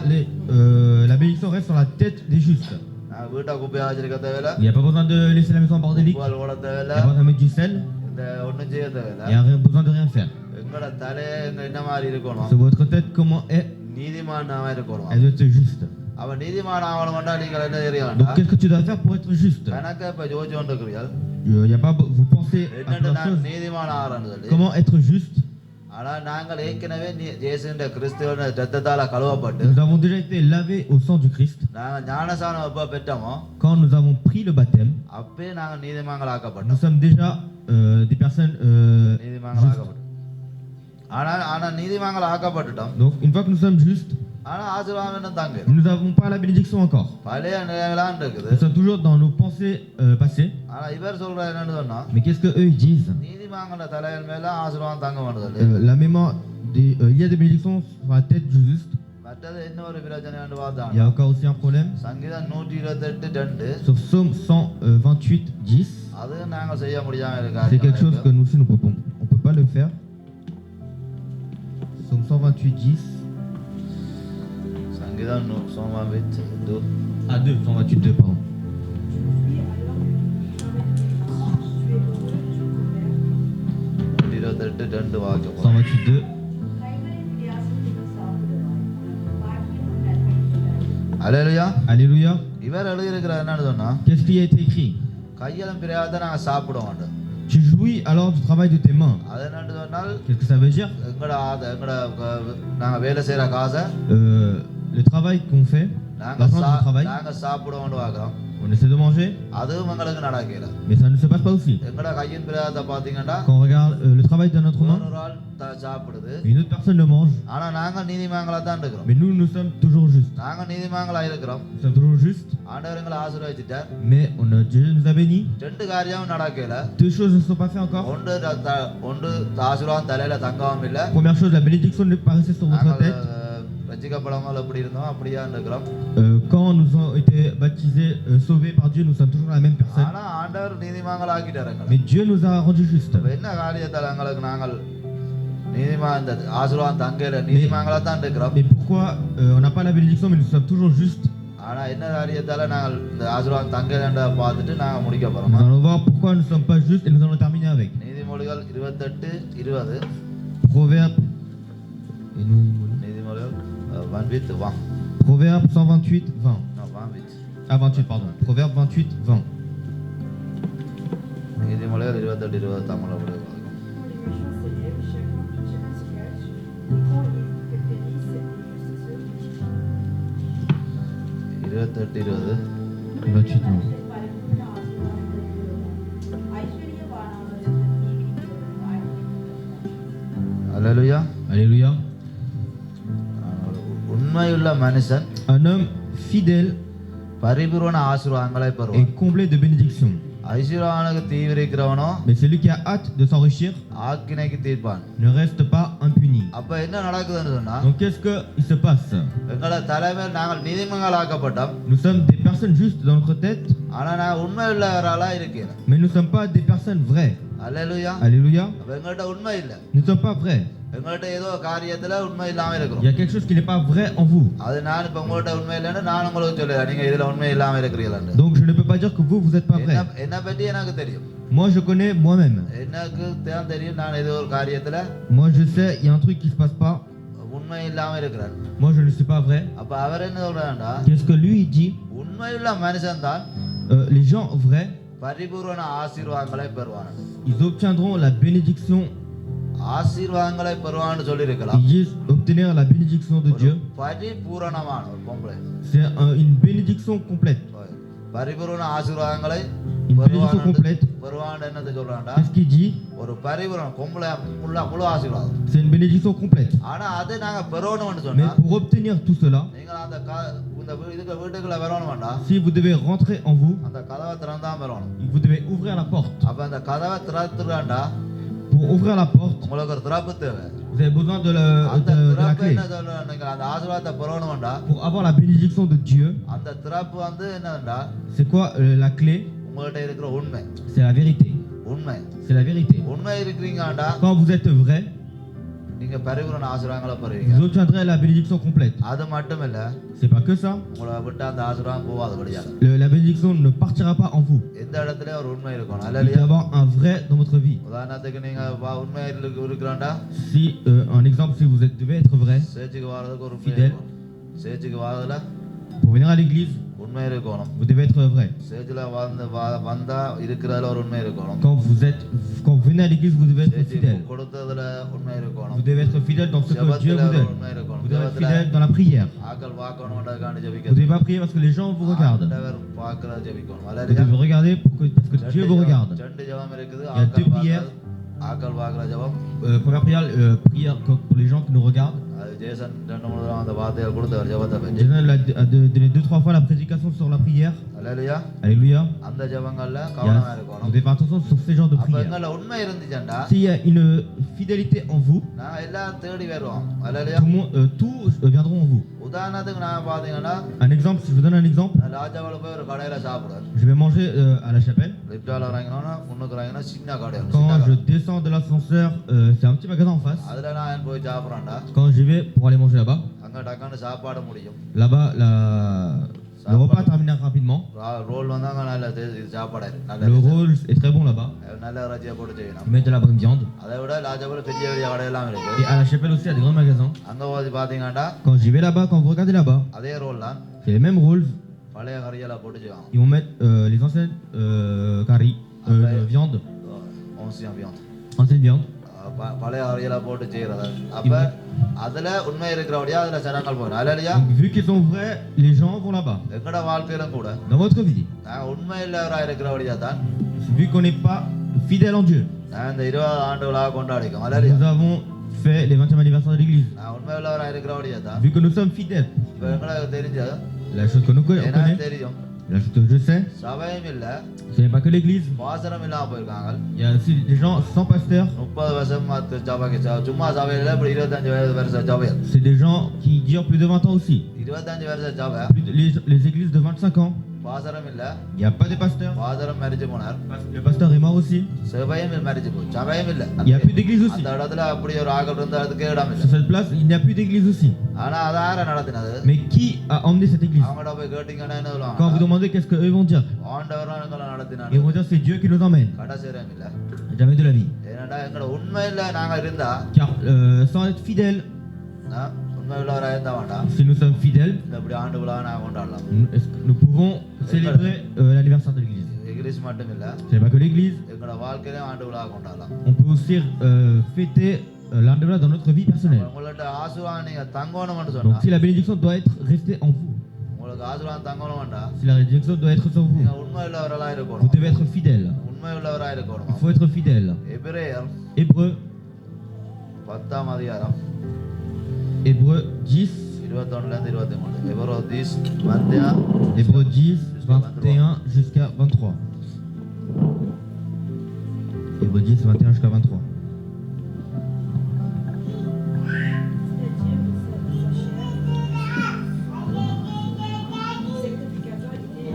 La bénédiction reste sur la tête des justes. நான் வீட்டை குப்பையா வச்சிருக்க தேவையில்ல. Il n'y a pas besoin de laisser la maison bordélique. உப்புவால் ஓட Il தேவையில்ல. n'y a pas besoin de mettre du sel. இந்த ஒண்ணும் செய்ய தேவையில்ல. Il n'y a besoin de rien faire. எங்களோட தலையை என்ன மாதிரி இருக்கணும்? Sur votre tête, comment est? நீதிமானாக இருக்கணும். Elle doit être juste. அவன் நீதிமான் ஆகணும்னா நீங்கள் என்ன தெரிய Donc வேண்டாம். qu'est-ce que tu dois faire pour être juste? கணக்கை இப்ப ஜோதிச்சு கொண்டு இருக்கிறீர்கள். y a pas, vous pensez à என்னண்டு plusieurs நான் choses. நீதிமான ஆறன்னு சொல்லி Comment être juste? ஆனா நாங்கள் ஏற்கனவே இயேசுவின் கிறிஸ்துவின் ரத்தத்தால கழுவப்பட்டு Nous avons déjà été lavés au sang du Christ. நாங்க ஞானசானம் எப்ப பெற்றோமோ Quand nous avons pris le baptême, அப்பே நாங்க நீதிமான்கள் nous ஆக்கப்பட்டோம் sommes déjà des personnes நீதிமான்கள் justes. ஆக்கப்பட்டோம் ஆனா நீதிமான்கள் ஆக்கப்பட்டுட்டோம் Donc, une fois que nous sommes justes, ஆனா ஆசீர்வாதம் இன்னும் தாங்க nous n'avons pas la bénédiction encore. பழைய நிலையெல்லாம் இருக்குது Nous sommes toujours dans nos pensées passées. ஆனா இவர் சொல்ற என்னன்னு சொன்னா Mais qu'est-ce qu'eux ils disent? நீதிமான்கள தலைவர் மேல ஆசீர்வாதம் தாங்க மாட்டது La mémoire il y a des bénédictions sur la tête du juste. மற்றது இன்னொரு பிரச்சனை வந்து Il y பார்த்தான் a encore aussi un problème. சங்கீதம் 128:2 Sur Psaume 128:10, அது நாங்க செய்ய முடியாம c'est quelque chose que இருக்காங்க nous aussi nous pouvons. On peut pas le faire. Psaume 128:10. சங்கீதம் 128:2 Ah, 2, 128:2, pardon. Tu es heureux, tu couvert. 128:2 வாக்கியம் 128:2. கைகளின் பிரயாசத்துக்கு சாப்பிடுவாய். பாக்கியமும் நன்மையும் உண்டாகும். அல்லேலூயா Alléluia. இவர் எழுதியிருக்கிற என்னன்னு சொன்னா Qu'est-ce qui a été écrit? கையெல்லாம் பிரியாத நாங்க சாப்பிடுவோம் Tu jouis alors du travail de tes mains. அது என்னன்னு சொன்னால் Qu'est-ce que ça veut dire? எங்கட நாங்க வேலை செய்யற காசை Le travail qu'on fait, நாங்க l'argent du travail, நாங்க சாப்பிடுவோம் பார்க்கிறோம் on essaie de manger, அதுவும் எங்களுக்கு நடக்கல mais ça ne se passe pas aussi. எங்கட கையின் பிரியாத பாத்தீங்கன்னா Quand on regarde le travail de notre main, ஒரு ஆள் சாப்பிடுது une autre personne le mange, ஆனா நாங்க நீதிமான்களா தான் இருக்கிறோம் mais nous sommes toujours justes. நாங்க நீதிமான்களா இருக்கிறோம் Nous sommes toujours justes, ஆண்டவர் எங்களை ஆசீர்வதிச்சிட்டார் mais Dieu nous a bénis. ரெண்டு காரியம் நடக்கல Deux choses ne sont pas faites encore. ஒன்று ஆசீர்வாதம் தலையில தங்கவும் இல்ல Première chose, la bénédiction n'est pas restée sur votre நாங்கள் tête. ரட்சிக்கப்படாமல் எப்படி இருந்தோம் அப்படியா இருக்கிறோம் Quand nous avons été baptisés, sauvés par Dieu, nous sommes toujours la même personne. ஆனா ஆண்டவர் நீதிமான்கள் ஆக்கிட்டார் எங்களை Mais Dieu nous a rendus justes. அப்ப என்ன காரியத்தால் எங்களுக்கு நாங்கள் நீதிமான் இந்த ஆசீர்வாதம் தங்கல நீதிமான்களா தான் இருக்கிறோம் Mais pourquoi on n'a pas la bénédiction, mais nous sommes toujours justes? ஆனா என்ன காரியத்தால நாங்கள் இந்த ஆசீர்வாதம் தங்கலன்ற பார்த்துட்டு நாங்க முடிக்க Nous போறோம் allons voir pourquoi nous ne sommes pas justes et nous allons terminer avec. நீதிமொழிகள் 28:20 Proverbe. Et nous, நீதிமொழிகள் 28:20 Proverbe 128:20. non 28 Ah, 28, pardon. Proverbe 28:20. நீதிமொழிகள் 28:20 தமிழ்ல போடுவாங்க Quand les méchants s'élèvent, chacun se cache. Et quand ils périssent, les justes se justifient. 28:20 28:20. பரிபூர்ண ஆசீர்வாதங்களை பெறுவார். ஐஸ்வர்யவானானவர்கள் நீதிக்கிறவர்கள் வாழ்க்கையை அல்லேலூயா Alléluia. உண்மையுள்ள மனுஷன் Un homme fidèle பரிபூரண ஆசீர்வாதங்களை பெறுவான் est comblé de bénédictions. ஐஸ்வர்யானுக்கு தீவிரிக்கிறவனோ Mais celui qui a hâte de s'enrichir ஆக்கினைக்கு தீர்ப்பான் ne reste pas impuni. அப்ப என்ன நடக்குதுன்னு சொன்னா Donc qu'est-ce qu'il se passe? எங்களை தலைமையில் நாங்கள் நீதிமன்கள் ஆக்கப்பட்டோம் Nous sommes des personnes justes dans notre tête, ஆனா நான் உண்மை உள்ளவராளா இருக்கிறேன் mais nous ne sommes pas des personnes vraies. அல்லேலூயா Alléluia. அப்ப எங்கள்கிட்ட உண்மை இல்ல Nous ne sommes pas vrais. எங்கள்கிட்ட ஏதோ காரியத்துல உண்மை இல்லாம இருக்கிறோம் Il y a quelque chose qui n'est pas vrai en vous. அது நான் இப்ப உங்கள்கிட்ட உண்மை இல்லைன்னு நான் உங்களுக்கு சொல்லுறேன் நீங்க இதுல உண்மை இல்லாம இருக்கிறீங்களான்னு Donc je ne peux pas dire que vous n'êtes pas vrai. என்ன பத்தி எனக்கு தெரியும் Moi je connais moi-même. எனக்கு தான் தெரியும் நான் ஏதோ ஒரு காரியத்துல Moi je sais, il y a un truc qui ne se passe pas. உண்மை இல்லாம இருக்கிறேன் Moi je ne suis pas vrai. அப்ப அவர் என்ன சொல்றாருன்னா Qu'est-ce que lui il dit? உண்மையுள்ள மனுஷன் தான் Les gens vrais, பரிபூரண ஆசீர்வாதங்களை பெறுவான் ils obtiendront la bénédiction. ஆசீர்வாதங்களை பெறுவான்னு சொல்லியிருக்கலாம் Ils disent obtenir la bénédiction de Dieu. பரிபூரணமான ஒரு பொம்பளை C'est une bénédiction complète. பரிபூரண ஆசீர்வாதங்களை Une bénédiction complète. பெறுவான்னு என்னது சொல்றான்டா Qu'est-ce qu'il dit? ஒரு பரிபூரண பொம்பளை முழு ஆசீர்வாதம் C'est une bénédiction complète. ஆனா அது நாங்க பெறணும்னு Mais சொன்னா pour obtenir tout cela, நீங்க அந்த இந்த இதுக்கு வீட்டுக்குள்ள வரணும் வேண்டாம் si vous devez rentrer en vous, அந்த கதவை திறந்தா வரணும் vous devez ouvrir la porte. அப்ப அந்த கதவை திறந்துடாண்டா Pour ouvrir la porte, உங்களுக்கு ஒரு திறப்பு தேவை vous avez besoin அந்த de la திறப்பு clé. என்ன சொல்லணும் நீங்க அந்த ஆசீர்வாதத்தை பெறணும்டா Pour avoir la bénédiction de Dieu, அந்த திறப்பு வந்து என்னடா c'est quoi la clé? உங்கள்கிட்ட இருக்கிற உண்மை C'est la vérité. உண்மை C'est la vérité. உண்மை இருக்கிறீங்கடா Quand vous êtes vrai, நீங்க பரிபூரண ஆசீர்வாதங்களை பெறுவீங்க vous obtiendrez la bénédiction complète. அது மட்டும் இல்ல C'est pas que ça. உங்களை விட்டு அந்த ஆசீர்வாதம் போகாது கிடையாது La bénédiction ne partira pas en vous. எந்த இடத்துல ஒரு உண்மை இருக்கணும் Il doit y அல்லையா avoir un vrai dans votre vie. உதாரணத்துக்கு நீங்க உண்மை இருக்கிறாண்டா Si, un exemple, si vous devez être vrai, சேர்ச்சுக்கு வர்றதுக்கு ஒரு உண்மை Fidèle. இருக்கணும். சேர்ச்சுக்கு வர்றதுல Pour venir à l'église, உண்மை இருக்கணும். vous devez être vrai. ஸ்டேஜில் வந்தா இருக்கிறதுல ஒரு உண்மை இருக்கணும். Quand vous venez à l'église, vous devez être fidèle. கொடுத்ததுல உண்மை இருக்கணும். Vous devez être fidèle dans ce que Dieu vous donne. உண்மை இருக்கணும். Vous devez être fidèle dans la prière. ஆக்கள் பார்க்கணும்ன்றதுக்காண்டி Vous ne ஜெபிக்கணும். devez pas prier parce que les gens vous regardent. ஆண்டவர் பார்க்கறத ஜெபிக்கணும். Vous அல்லேலூயா. devez regarder parce que Dieu vous regarde. ரெண்டு ஜெபம் இருக்குது. Il y a deux prières. ஆக்கள் பார்க்கற ஜெபம். Première prière, prière pour les gens qui nous regardent. அது ஜேசன் 2-3 தடவை அந்த வார்த்தையை கொடுத்தவர் ஜெபத்தை பற்றி. Jésus a donné 2-3 fois la prédication sur la prière. Hallelujah. Alléluia. அந்த ஜெபங்கள்ல Il y கவனமா a- இருக்கணும். Vous devez faire attention sur ces genres de அப்ப prières. எங்கள உண்மை இருந்துச்சண்டா S'il y a une fidélité en vous, நான் எல்லாம் தேடி வருவோம். அல்லேலூயா. tout le monde, tous viendront en vous. உதாரணத்துக்கு நான் பாத்தீங்கன்னா Un exemple, si je vous donne un exemple, நான் ராஜாவில் போய் ஒரு கடையில சாப்பிடுவேன். je vais manger à la chapelle. லிப்டால இறங்கினோன்னா முன்னுக்கு இறங்கினா சின்ன கடை ஒண்ணு, Quand சின்ன je கடை. descends de l'ascenseur, c'est un petit magasin en face. அதுல நான் போய் சாப்பிட்றேன்டா Quand j'y vais pour aller manger là-bas, அங்க டக்கான்னு சாப்பாடு முடியும். là-bas, le repas termine rapidement. ரோல் வந்தாங்க நல்ல இது சாப்பாடு நல்ல Le rôle est très bon là-bas. நல்ல இறைச்சியை போட்டு செய்யணும். Ils mettent de la bonne viande. அதை விட ராஜாவில் பெரிய பெரிய கடையெல்லாம் இருக்கு. Et à la chapelle aussi, il y a des grands magasins. அங்க போய் பாத்தீங்கன்னா Quand j'y vais là-bas, quand vous regardez là-bas, அதே ரோல் தான் c'est les mêmes rôles. பழைய கறியெல்லாம் போட்டு செய்வாங்க. Ils vont mettre les anciennes caries, viande, ஓசியம் வியாந்த் ancienne viande. பழைய கறியெல்லாம் போட்டு செய்யறது. அப்ப அதுல உண்மை இருக்கிறபடியா அதுல ஜனங்கள் போகணும். அல்லேலூயா. Donc, vu qu'ils sont vrais, les gens vont là-bas. எங்கட வாழ்க்கையிலும் கூட Dans votre vie, நான் உண்மை இல்லவராக இருக்கிறபடியா தான் vu qu'on n'est pas fidèle en Dieu, நான் இந்த 20 ஆண்டுகளாக கொண்டாடிக்கோம். அல்லேலூயா. nous avons fait les 20e anniversaire de l'église. நான் உண்மை உள்ளவராக இருக்கிறபடியா தான் Vu que nous sommes fidèles, இப்ப எங்களுக்கு தெரிஞ்சது la chose que nous எனக்கு connaissons, தெரியும் la chose que je sais, சபையும் இல்ல ce n'est pas que l'église. பாசனம் இல்லாம போயிருக்காங்க. Il y a aussi des gens sans pasteur. 30 வருஷம் சபைக்கு சும்மா சபையில இப்படி 25 வருஷம் சபை C'est des gens qui durent plus de 20 ans aussi. 25 வருஷம் சபை Les églises de 25 ans, பாசனம் இல்ல il n'y a pas de pasteur. பாசனம் மரிச்சு போனார். Le pasteur est mort aussi. சபையும் மரிச்சு போச்சு. சபையும் இல்ல. Il n'y a plus d'église aussi. அந்த இடத்துல அப்படி ஒரு ஆக்கள் இருந்த அதுக்கு இடம் இல்ல. Sur cette place, il n'y a plus d'église aussi. ஆனா அது யார நடத்தினது? Mais qui a emmené cette église? அவங்கட போய் கேட்டீங்கன்னா என்ன Quand vous சொல்லுவாங்க? demandez qu'est-ce qu'eux vont dire, ஆண்டவர் தான் எங்களை நடத்தினாரு. ils vont dire c'est Dieu qui nous emmène. கடைசிரம் இல்ல. Jamais de la vie. ஏன்னா எங்கட உண்மையில நாங்க இருந்தா Car sans être fidèle, உண்மை உள்ளவராக இருந்தா வேண்டாம் si nous sommes fidèles, இப்படி ஆண்டு விழா நாங்க கொண்டாடலாம். nous pouvons célébrer l'anniversaire de l'église. English மட்டும் இல்ல Ce n'est pas que l'église, எங்களோட வாழ்க்கையில ஆண்டு விழா கொண்டாடலாம். on peut aussi fêter l'anniversaire dans notre vie personnelle. உங்கள்ட்ட ஆசீர்வாதம் நீங்க தங்கணும்னு Donc சொன்னா si la bénédiction doit être restée en vous, உங்களுக்கு ஆசீர்வாதம் தங்கணும்டா si la bénédiction doit être sur vous, நீங்க உண்மை உள்ளவர்களா vous இருக்கணும். devez être fidèle. உண்மை உள்ளவரா Il இருக்கணும். faut être fidèle. எபிரேயர் Hébreu 10ஆம் அதிகாரம் Hébreu 10, 21ல இருந்து 23. எபிரோ 10 21 Hébreu 10, 21 jusqu'à 23. Hébreu 10, 21 jusqu'à 23. C'est-à-dire que sa chair, sacrificateur était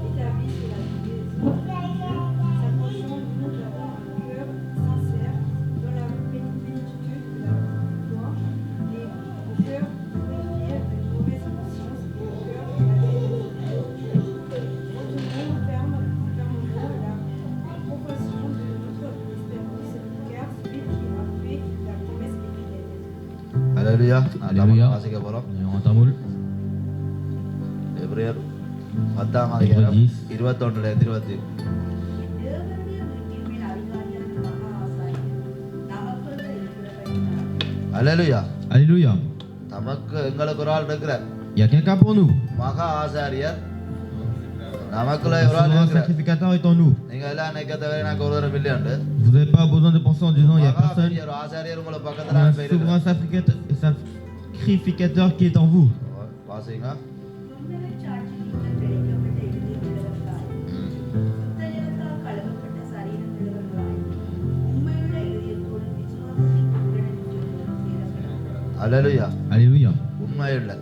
établi sur la Jésus, s'approchant de nous avons un cœur sincère dans la plénitude de la foi et au cœur purifié de mauvaise conscience et au cœur de la vérité. Retenons fermement la profession de notre espérance, car celui qui a fait la promesse est fidèle. Hallelujah. Alléluia. வாசிக்க போறோம். On tamoul. எபிரேயர் 10ஆம் அதிகாரம் Hébreu 10. 21ல இருந்து 20. தேவனுடைய வீட்டின் மேல் அதிகாரியான மகா ஆசாரியர் நமக்குள்ள இருக்கிறபடியால் அல்லேலூயா. Alléluia. நமக்கு எங்களுக்கு ஒரு ஆள் இருக்கிறார். Il y a quelqu'un pour nous. மகா ஆசாரியர் நமக்குள்ள Le ஒரு ஆள் souverain இருக்கிறார். sacrificateur est en nous. நீங்க எல்லாம் நினைக்கிறத விட எனக்கு ஒரு million Vous n'avez pas besoin de penser en disant il n'y a மகா personne. பெரிய ஒரு ஆசாரியர் உங்களை Il y பக்கத்துல a un போயிருக்கிறார். souverain sacrificateur qui est en vous. வாசிங்க. சுந்தர சாட்சியினால் தெளிக்கப்பட்ட இதயமுள்ளவர்களாய் சுத்தஜலத்தால் கழுவப்பட்ட சரீரமுள்ளவர்களாய் உண்மையுள்ள இதயத்தோடு விசுவாசத்தின் உடனடியோடு சேரப்படும். அல்லேலூயா. Alléluia. உண்மை இல்லை.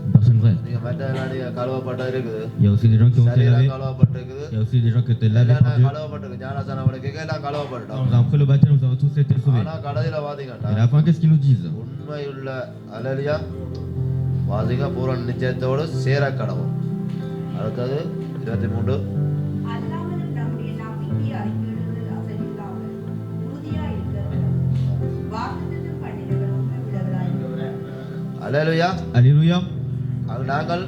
Une personne vraie. நீங்க மற்ற நீங்க கழுவப்பட்ட இருக்குது. Il y a aussi des gens qui ont été சரீரம் lavés. கழுவப்பட்டு இருக்குது. Il y a aussi des gens qui ont été lavés எல்லாம் par Dieu. கழுவப்பட்டிருக்கு. ஞானஸ்நானம் எடுக்க எல்லாம் கழுவப்பட்டோம். Quand après le baptême, nous avons tous été sauvés. ஆனா கடைசியில பாத்தீங்கன்னா Et à la fin, qu'est-ce qu'ils nous disent? உண்மையுள்ள அல்லேலூயா வாசிங்க பூரண நிச்சயத்தோடு சேர கடவும். அடுத்தது 23. அல்லாமலும் நம்முடைய நம்பிக்கை அறிக்கையிடுவதில் அசைவில்லாமல் உறுதியாய் இருக்கிறவர்களும் வாக்குத்தத்தம் பண்ணினவர்கள் உண்மை உள்ளவர்களாய் இருக்கிறார். அல்லேலூயா. Alléluia. அது நாங்கள்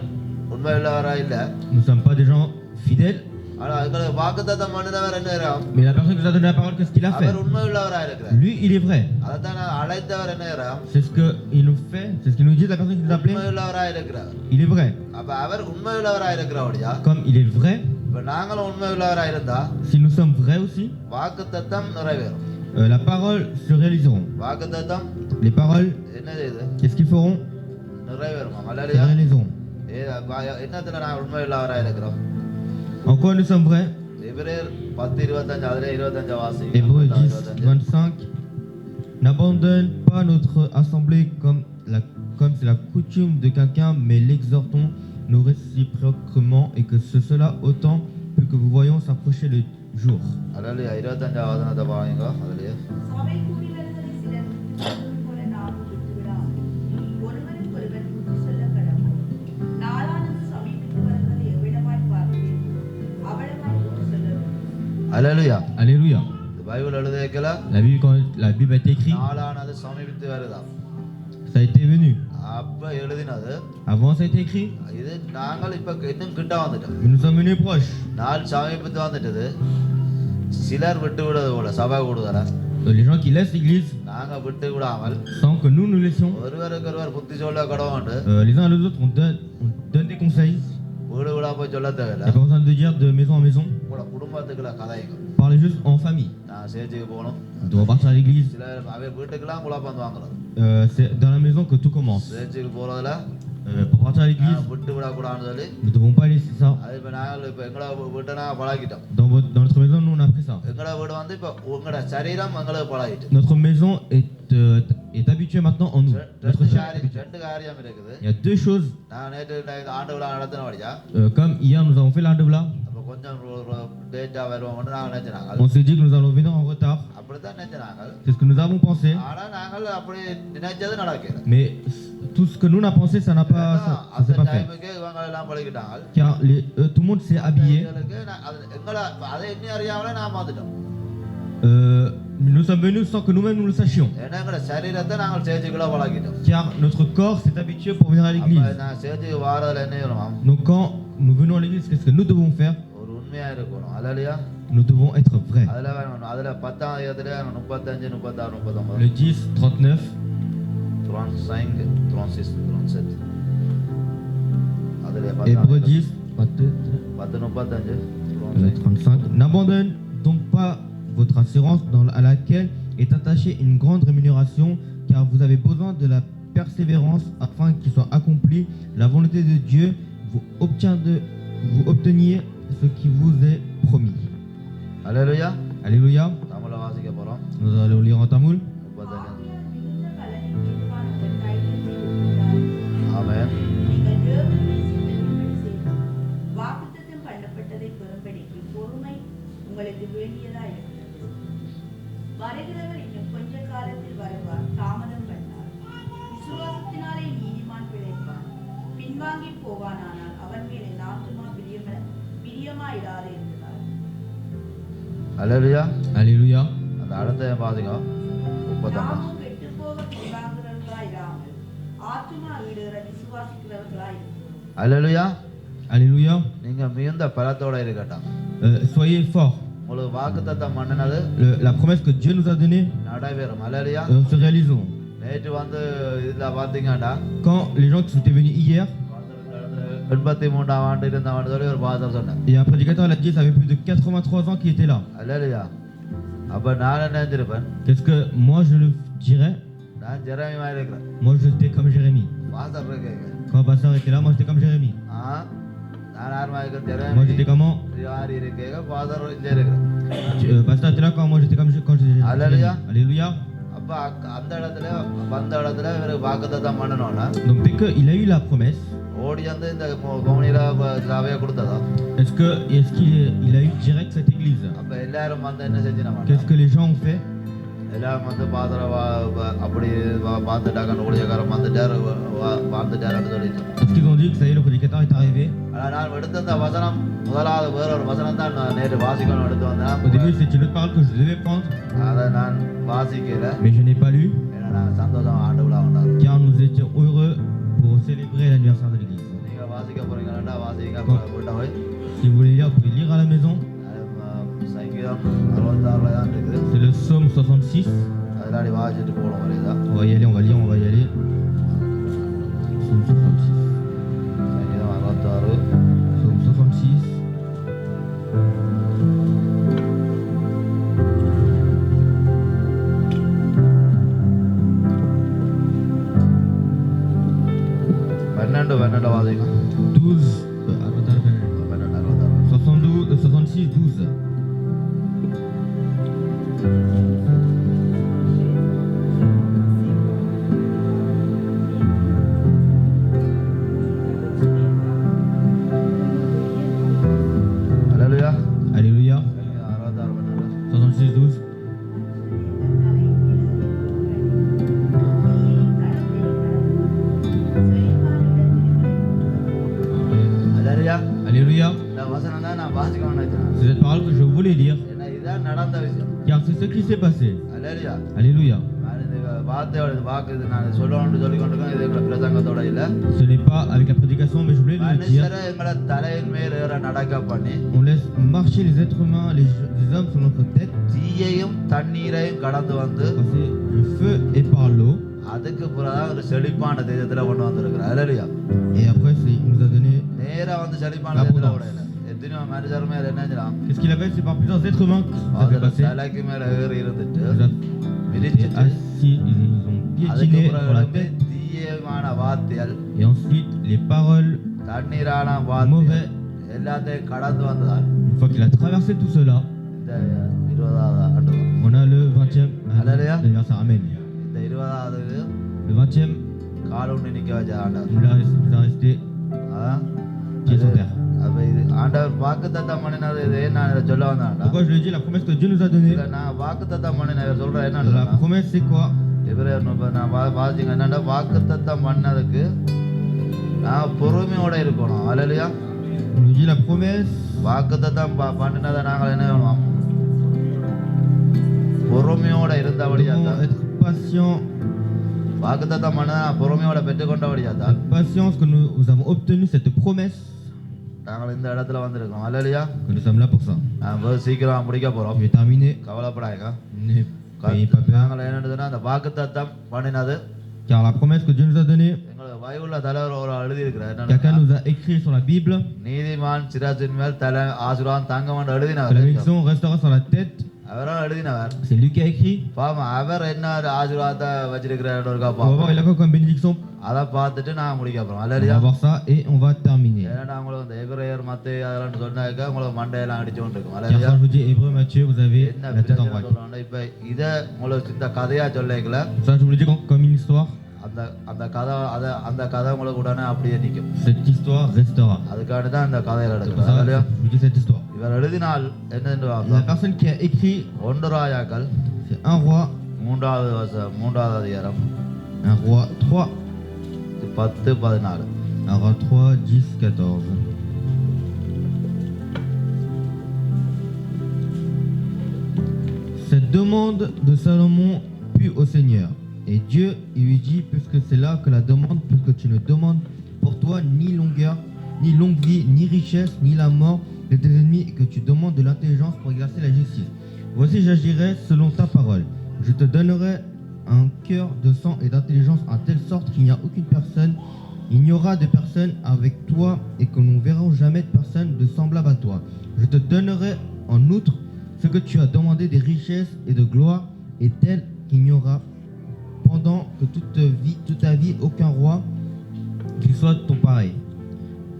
உண்மை உள்ளவரா இல்ல. nous ne sommes pas des gens fidèles, ஆனா எங்களுக்கு வாக்குத்தத்தம் பண்ணினவர் என்ன இருக்கிறார்? mais la personne qui nous a donné la parole, qu'est-ce qu'il a fait? அவர் உண்மை உள்ளவரா இருக்கிறார். Lui, il est vrai. அதான் அழைத்தவர் என்ன இருக்கிறார்? C'est ce qu'il nous fait, c'est ce qu'il nous dit, la personne qui nous a appelés. உண்மை உள்ளவரா இருக்கிறார். Il est vrai. அப்ப அவர் உண்மை உள்ளவரா இருக்கிறவடியா? Comme il est vrai, இப்ப நாங்களும் உண்மை உள்ளவரா இருந்தா si nous sommes vrais aussi, வாக்குத்தத்தம் நிறைவேறும். la parole se réaliseront. வாக்குத்தத்தம் Les paroles, என்னது இது? qu'est-ce qu'ils feront? நிறைவேறுமா? Se மலையா? réaliseront. என்னத்துல நான் உண்மை உள்ளவரா இருக்கிறோம்? En quoi nous sommes vrais? எபிரேயர் 10:25 அதுல 25 வாசி. Hébreux 10, 25. N'abandonne pas notre assemblée comme c'est la coutume de quelqu'un, mais l'exhortons nous réciproquement et que cela autant plus que vous voyons s'approcher le jour. அதுல 25 வசனத்தை பாருங்க. அதுலயே சபை கூடி வருவதை சிலர் விட்டுவிடுவது போல நாமும் விட்டுவிடாமல் ஒருவருக்கொருவர் புத்தி சொல்ல கடவோம். நாளானது சமீபித்து வருவதை எவ்விடமாய் பார்க்கிறேன் அவ்வளவாய் புத்தி சொல்ல வேண்டும். அல்லேலூயா. Alléluia. பைபிள் எழுதிக்கல Quand la Bible a été écrite, நாளானது சமீபித்து வருதா? ça a été venu. அப்ப எழுதினது Avant, ça a été écrit, இது நாங்கள் இப்ப இன்னும் கிட்ட வந்துட்டோம். mais nous sommes venus proches. நாள் சமீபத்து வந்துட்டது. சிலர் விட்டு விடுவது போல சபை கூடுதல Les gens qui laissent l'église நாங்க விட்டு விடாமல் sans que nous laissions, ஒருவருக்கு ஒருவர் புத்தி சொல்ல கடவுண்டு les uns à les autres, on donne des conseils. வீடு வீடா போய் சொல்ல Il n'y தேவையில்ல. a pas besoin de dire de maison en maison. கூட குடும்பத்துக்குள்ள கதைங்க. Parlez juste en famille. நான் சேர்ச்சுக்கு போகணும். On doit partir à l'église. சிலர் அவை வீட்டுக்கெல்லாம் குழப்பம் வாங்குறது. C'est dans la maison que tout commence. சேர்ச்சுக்கு போறதுல Pour partir à l'église, விட்டு விடக்கூடாதுன்னு சொல்லி nous ne devons pas laisser ça. அது இப்ப நாங்கள் இப்ப எங்களோட வீட்டை நாங்கள் பழகிட்டோம். Dans notre maison, nous, on a appris ça. எங்களோட வீடு வந்து இப்ப உங்களோட சரீரம் எங்களுக்கு பழகிட்டு. Notre maison est habituée maintenant en nous. Notre chair est habituée. ரெண்டு காரியம் இருக்குது. Il y a deux choses. நான் நேற்று ஆண்டு விழா நடத்தினபடியா Comme hier, nous avons fait l'Arde Vla. அப்ப கொஞ்சம் டேட்டா வருவோம்னு நாங்கள் நினைச்சினாங்க. On s'est dit que nous allons venir en retard. அப்படித்தான் நினைச்சினாங்க. C'est ce que nous avons pensé. ஆனா நாங்கள் அப்படி நினைச்சது நடக்கல. Mais tout ce que nous, on a pensé, ça n'a pas, ça அந்த s'est pas fait. டைமுக்கு இவங்க எல்லாம் பழகிட்டாங்க. Car tout le monde s'est habillé. எங்களுக்கு எங்களை அதை என்ன அறியாமலே நான் வந்துட்டோம். Nous sommes venus sans que nous-mêmes nous le sachions. ஏன்னா எங்களோட சரீரத்தை நாங்கள் சேர்ச்சுக்குள்ள பழகிட்டோம். Car notre corps s'est habitué pour venir à அப்ப l'église. நான் சேர்ச்சுக்கு வாரதுல என்ன செய்யணும்? Donc quand nous venons à l'église, qu'est-ce que nous devons faire? ஒரு உண்மையா இருக்கணும். அல்லேலூயா. Nous devons être vrais. அதுல வேணும். அதுல 10ஆம் அதிகாரத்துல 35, 36, 39, Le 10, 39, 35, 36, 37. அதுல Hébreux 10, 10, 10, 35, 35. N'abandonne donc pas votre assurance à laquelle est attachée une grande rémunération, car vous avez besoin de la persévérance afin qu'il soit accompli la volonté de Dieu, vous obteniez ce qui vous est promis. அல்லேலூயா. Alléluia. தமிழ்ல வாசிக்க போறோம். Nous allons lire en tamoul. 35. ஆகையால் மிகுந்த பலனை தீர்மானங்கள் தைரியத்தை விட்டுவிடாதீர்கள். ஆமென். நீங்கள் தேவனுடைய சித்தத்தின்படி செய்து வாக்குத்தத்தம் பண்ணப்பட்டதை பெறும்படிக்கு பொறுமை உங்களுக்கு வேண்டியதா இருக்கிறது. வருகிறவர் இன்னும் கொஞ்ச காலத்தில் வருவார், தாமதம் பண்ணார். விசுவாசத்தினாலே நீதிமான் பிழைப்பான். பின்வாங்கி போவானானால் அவன் மேல் என் ஆத்துமா பிரியமாயிராது என்றார். அல்லேலூயா. Alléluia. அந்த அடுத்த வாசிங்க. 39. நாமும் கெட்டுப்போக பின்வாங்குறவர்களாயிராமல் ஆத்துமா ஈடுகிற விசுவாசிக்கிறவர்களாய் இருக்கிறோம். அல்லேலூயா. Alléluia. நீங்க மிகுந்த பலத்தோட இருக்கட்டும். Soyez forts. உங்களுக்கு வாக்குத்தத்தம் பண்ணினது La promesse que Dieu nous a donnée நடைபெறும். அல்லேலூயா. se réaliseront. நேற்று வந்து இதுல பாத்தீங்கன்னா Quand les gens qui étaient venus hier, 83ஆம் ஆண்டு இருந்தவன் சொல்லி ஒரு பாதர் சொன்னேன். et un prédicateur l'a dit, ça avait plus de 83 ans qu'il était là. அல்லேலூயா. அப்ப நான் என்ன நினைச்சிருப்பேன்? Qu'est-ce que moi je le dirais? நான் ஜெரமியா இருக்கிறேன். Moi j'étais comme Jérémie. Father இருக்கேங்க. Quand Pasteur était là, moi j'étais comme Jérémie. நான் ஆர்மா இருக்கிறேன். Moi j'étais Jeremiah comment? யார் இருக்கேங்க? பாதர் இங்க இருக்கிறேன். Pasteur était là quand moi j'étais comme quand j'étais Alléluia. Jérémie. Alléluia. அப்ப அந்த இடத்துல வந்த இடத்துல இவருக்கு வாக்குத்தத்தம் பண்ணணும்னா Donc dès qu'il a eu la promesse, ஓடி வந்து இந்த கோமணியில சாவையை கொடுத்ததா? est-ce qu'il a eu direct cette église? அப்ப எல்லாரும் வந்து என்ன செஞ்சு நம்ம Qu'est-ce que les gens ont fait? எல்லாரும் வந்து பாத்திர அப்படி பார்த்துட்டாங்க. ஊழியக்காரன் வந்துட்டாரு வாழ்ந்துட்டாருன்னு சொல்லிட்டு. Est-ce qu'ils ont dit que ça y est, le prédicateur est arrivé? ஆனா நான் எடுத்த அந்த வசனம் முதலாவது வேற ஒரு வசனம் தான் நான் நேற்று வாசிக்கணும் எடுத்து Au வந்தேன். début c'est une autre parole que je devais prendre, அதை நான் வாசிக்கல. mais je n'ai pas lu, ஏன்னா நான் சந்தோஷம் ஆண்டு விழா கொண்டாடுறேன். car nous étions heureux pour célébrer l'anniversaire de l'église. நீங்க வாசிக்க போறீங்களா வாசிங்க போயிட்டா போய் Si vous voulez lire, vous pouvez lire à la maison. சங்கீதம் 66ல தான் இருக்குது. C'est le psaume 66. அதனாடி வாசிச்சுட்டு போகணும் வரையதா. On va y aller, on va lire, on va y aller. Psaume 66. சங்கீதம் 66. Psaume 66. பன்னெண்டு வாசிங்க. 12. 72, 66, 12. அல்லேலூயா. Alléluia. 66 பன்னெண்டு. 66, 12. அல்லேலூயா. Alléluia. இந்த வசனம் தான் நான் வாசிக்கணும்னு நினைச்சேன். C'est cette parole que je voulais lire, ஏன்னா இதுதான் நடந்த விஷயம். car c'est ce qui s'est passé. அல்லேலூயா. Alléluia. நான் இந்த வார்த்தையோட வாக்கு இது நான் சொல்லணும்னு சொல்லி கொண்டிருக்கேன். இது எங்களை பிரசங்கத்தோட இல்ல. Ce n'est pas avec la prédication, mais je voulais le dire. மனுஷரை எங்களை தலையின் மேல் ஏற நடக்க பண்ணி On laisse marcher les êtres humains, les hommes sur notre tête, தீயையும் தண்ணீரையும் கடந்து வந்து passer le feu et par l'eau. அதுக்கு பிறகு ஒரு செழிப்பான தேசத்துல கொண்டு வந்திருக்கிறார். அல்லேலூயா. Et après, il nous a donné. நேரா வந்து செழிப்பான தேசத்துல கூட இல்ல. எத்தனையோ மனுஷர் மேல என்ன செய்யலாம்? Qu'est-ce qu'il avait? C'est par plusieurs êtres humains que ça fait அதுல passer. தலைக்கு மேல ஏறி இருந்துட்டு Ils ont été மிதிச்சிட்டு assis, ils ont அதுக்கு piétiné sur la பிறகு tête. தீயமான வார்த்தைகள் Et ensuite, les paroles, தண்ணீரான mauvais. வார்த்தைகள் எல்லாத்தையும் கடந்து வந்ததால் Une fois qu'il a traversé tout cela, இந்த 20வது ஆண்டு on a le 20e Alléluia. anniversaire. Amen. இந்த 20வது Le 20e, காலூண்டி நிக்க வச்ச ஆண்டவர். nous a resté ah? pieds sur terre. அப்ப இது ஆண்டவர் வாக்குத்தத்தம் பண்ணினது இது நான் இதை சொல்ல வந்தேன்டா. Pourquoi je le dis? La promesse que Dieu nous a donnée. இல்ல நான் வாக்குத்தத்தம் பண்ணின இவர் சொல்றேன் La என்ன promesse, c'est quoi? எபிரேயர் 30 நான் வாசிங்க என்னடா வாக்குத்தத்தம் பண்ணதுக்கு நான் பொறுமையோட இருக்கணும். அல்லேலூயா. On nous dit la promesse. வாக்குத்தத்தம் பண்ணினதை நாங்கள் என்ன பண்ணுவோம்? பொறுமையோட Nous இருந்தபடியா devons தான் être patients. வாக்குத்தத்தம் பண்ண பொறுமையோட பெற்றுக்கொண்டபடியா தான் La patience que nous avons obtenu, cette promesse, நாங்கள் இந்த இடத்துல வந்திருக்கோம். அல்லேலூயா. que nous sommes là pour ça. நான் சீக்கிரம் முடிக்க Je போறோம். vais terminer. கவலைப்படாங்க. N'ayez pas peur. நாங்கள் என்னதுன்னா அந்த வாக்குத்தத்தம் பண்ணினது Car la promesse que Dieu nous a donnée, எங்களுக்கு பைபிள்ல தலைவர் ஒரு எழுதி இருக்கிறார். quelqu'un nous a écrit sur la Bible நீதிமான் சிராசின் மேல் தலை ஆசீர்வாதம் தங்கம் என்று que la எழுதினவர். bénédiction restera sur la tête. அவரும் எழுதினவர். C'est lui qui a écrit. பாவம் அவர் என்ன ஆசீர்வாதத்தை வச்சிருக்கிறார் ஒரு On va voir, பாப்போம். il a quoi comme bénédiction. அதை பார்த்துட்டு நான் முடிக்க போறோம். On hallelujah. va voir ça et on va terminer. ஏன்னா உங்களுக்கு இந்த எபிரேயர் மத்தேயு அதெல்லாம் சொன்னாக்க உங்களுக்கு மண்டையெல்லாம் அடிச்சு கொண்டு இருக்கும். Car அல்லேலூயா. quand je vous dis Hébreu, Matthieu, vous avez என்ன la tête en பிரச்சனை vrac. சொல்றாங்க இப்ப இத உங்களுக்கு இந்த கதையா சொல்லிக்கல Ça, je vous le dis comme une histoire. அந்த அந்த கதை அந்த கதை உங்களுக்கு உடனே அப்படியே நிக்கும். Cette histoire restera. அதுக்காக தான் இந்த கதையில C'est pour எடுக்கிறோம். ça que அல்லேலூயா. je vous dis cette histoire. இவர் எழுதினால் என்னென்று La பார்ப்போம். personne qui a écrit, ஒன்று ராஜாக்கள் c'est un roi, 3வது அதிகாரம் un roi 3, 10-14. un roi 3, 10, 14. Cette demande de Salomon put au Seigneur. Et Dieu il lui dit, puisque c'est là que la demande, puisque tu ne demandes pour toi ni longueur, ni longue vie, ni richesse, ni la mort de tes ennemis, et que tu demandes de l'intelligence pour exercer la justice. Voici, j'agirai selon ta parole. Je te donnerai un cœur de sang et d'intelligence en telle sorte qu'il n'y a aucune personne, il n'y aura de personne avec toi et que nous ne verrons jamais de personne de semblable à toi. Je te donnerai en outre ce que tu as demandé des richesses et de gloire et tel qu'il n'y aura pendant que toute ta vie aucun roi qui soit ton pareil.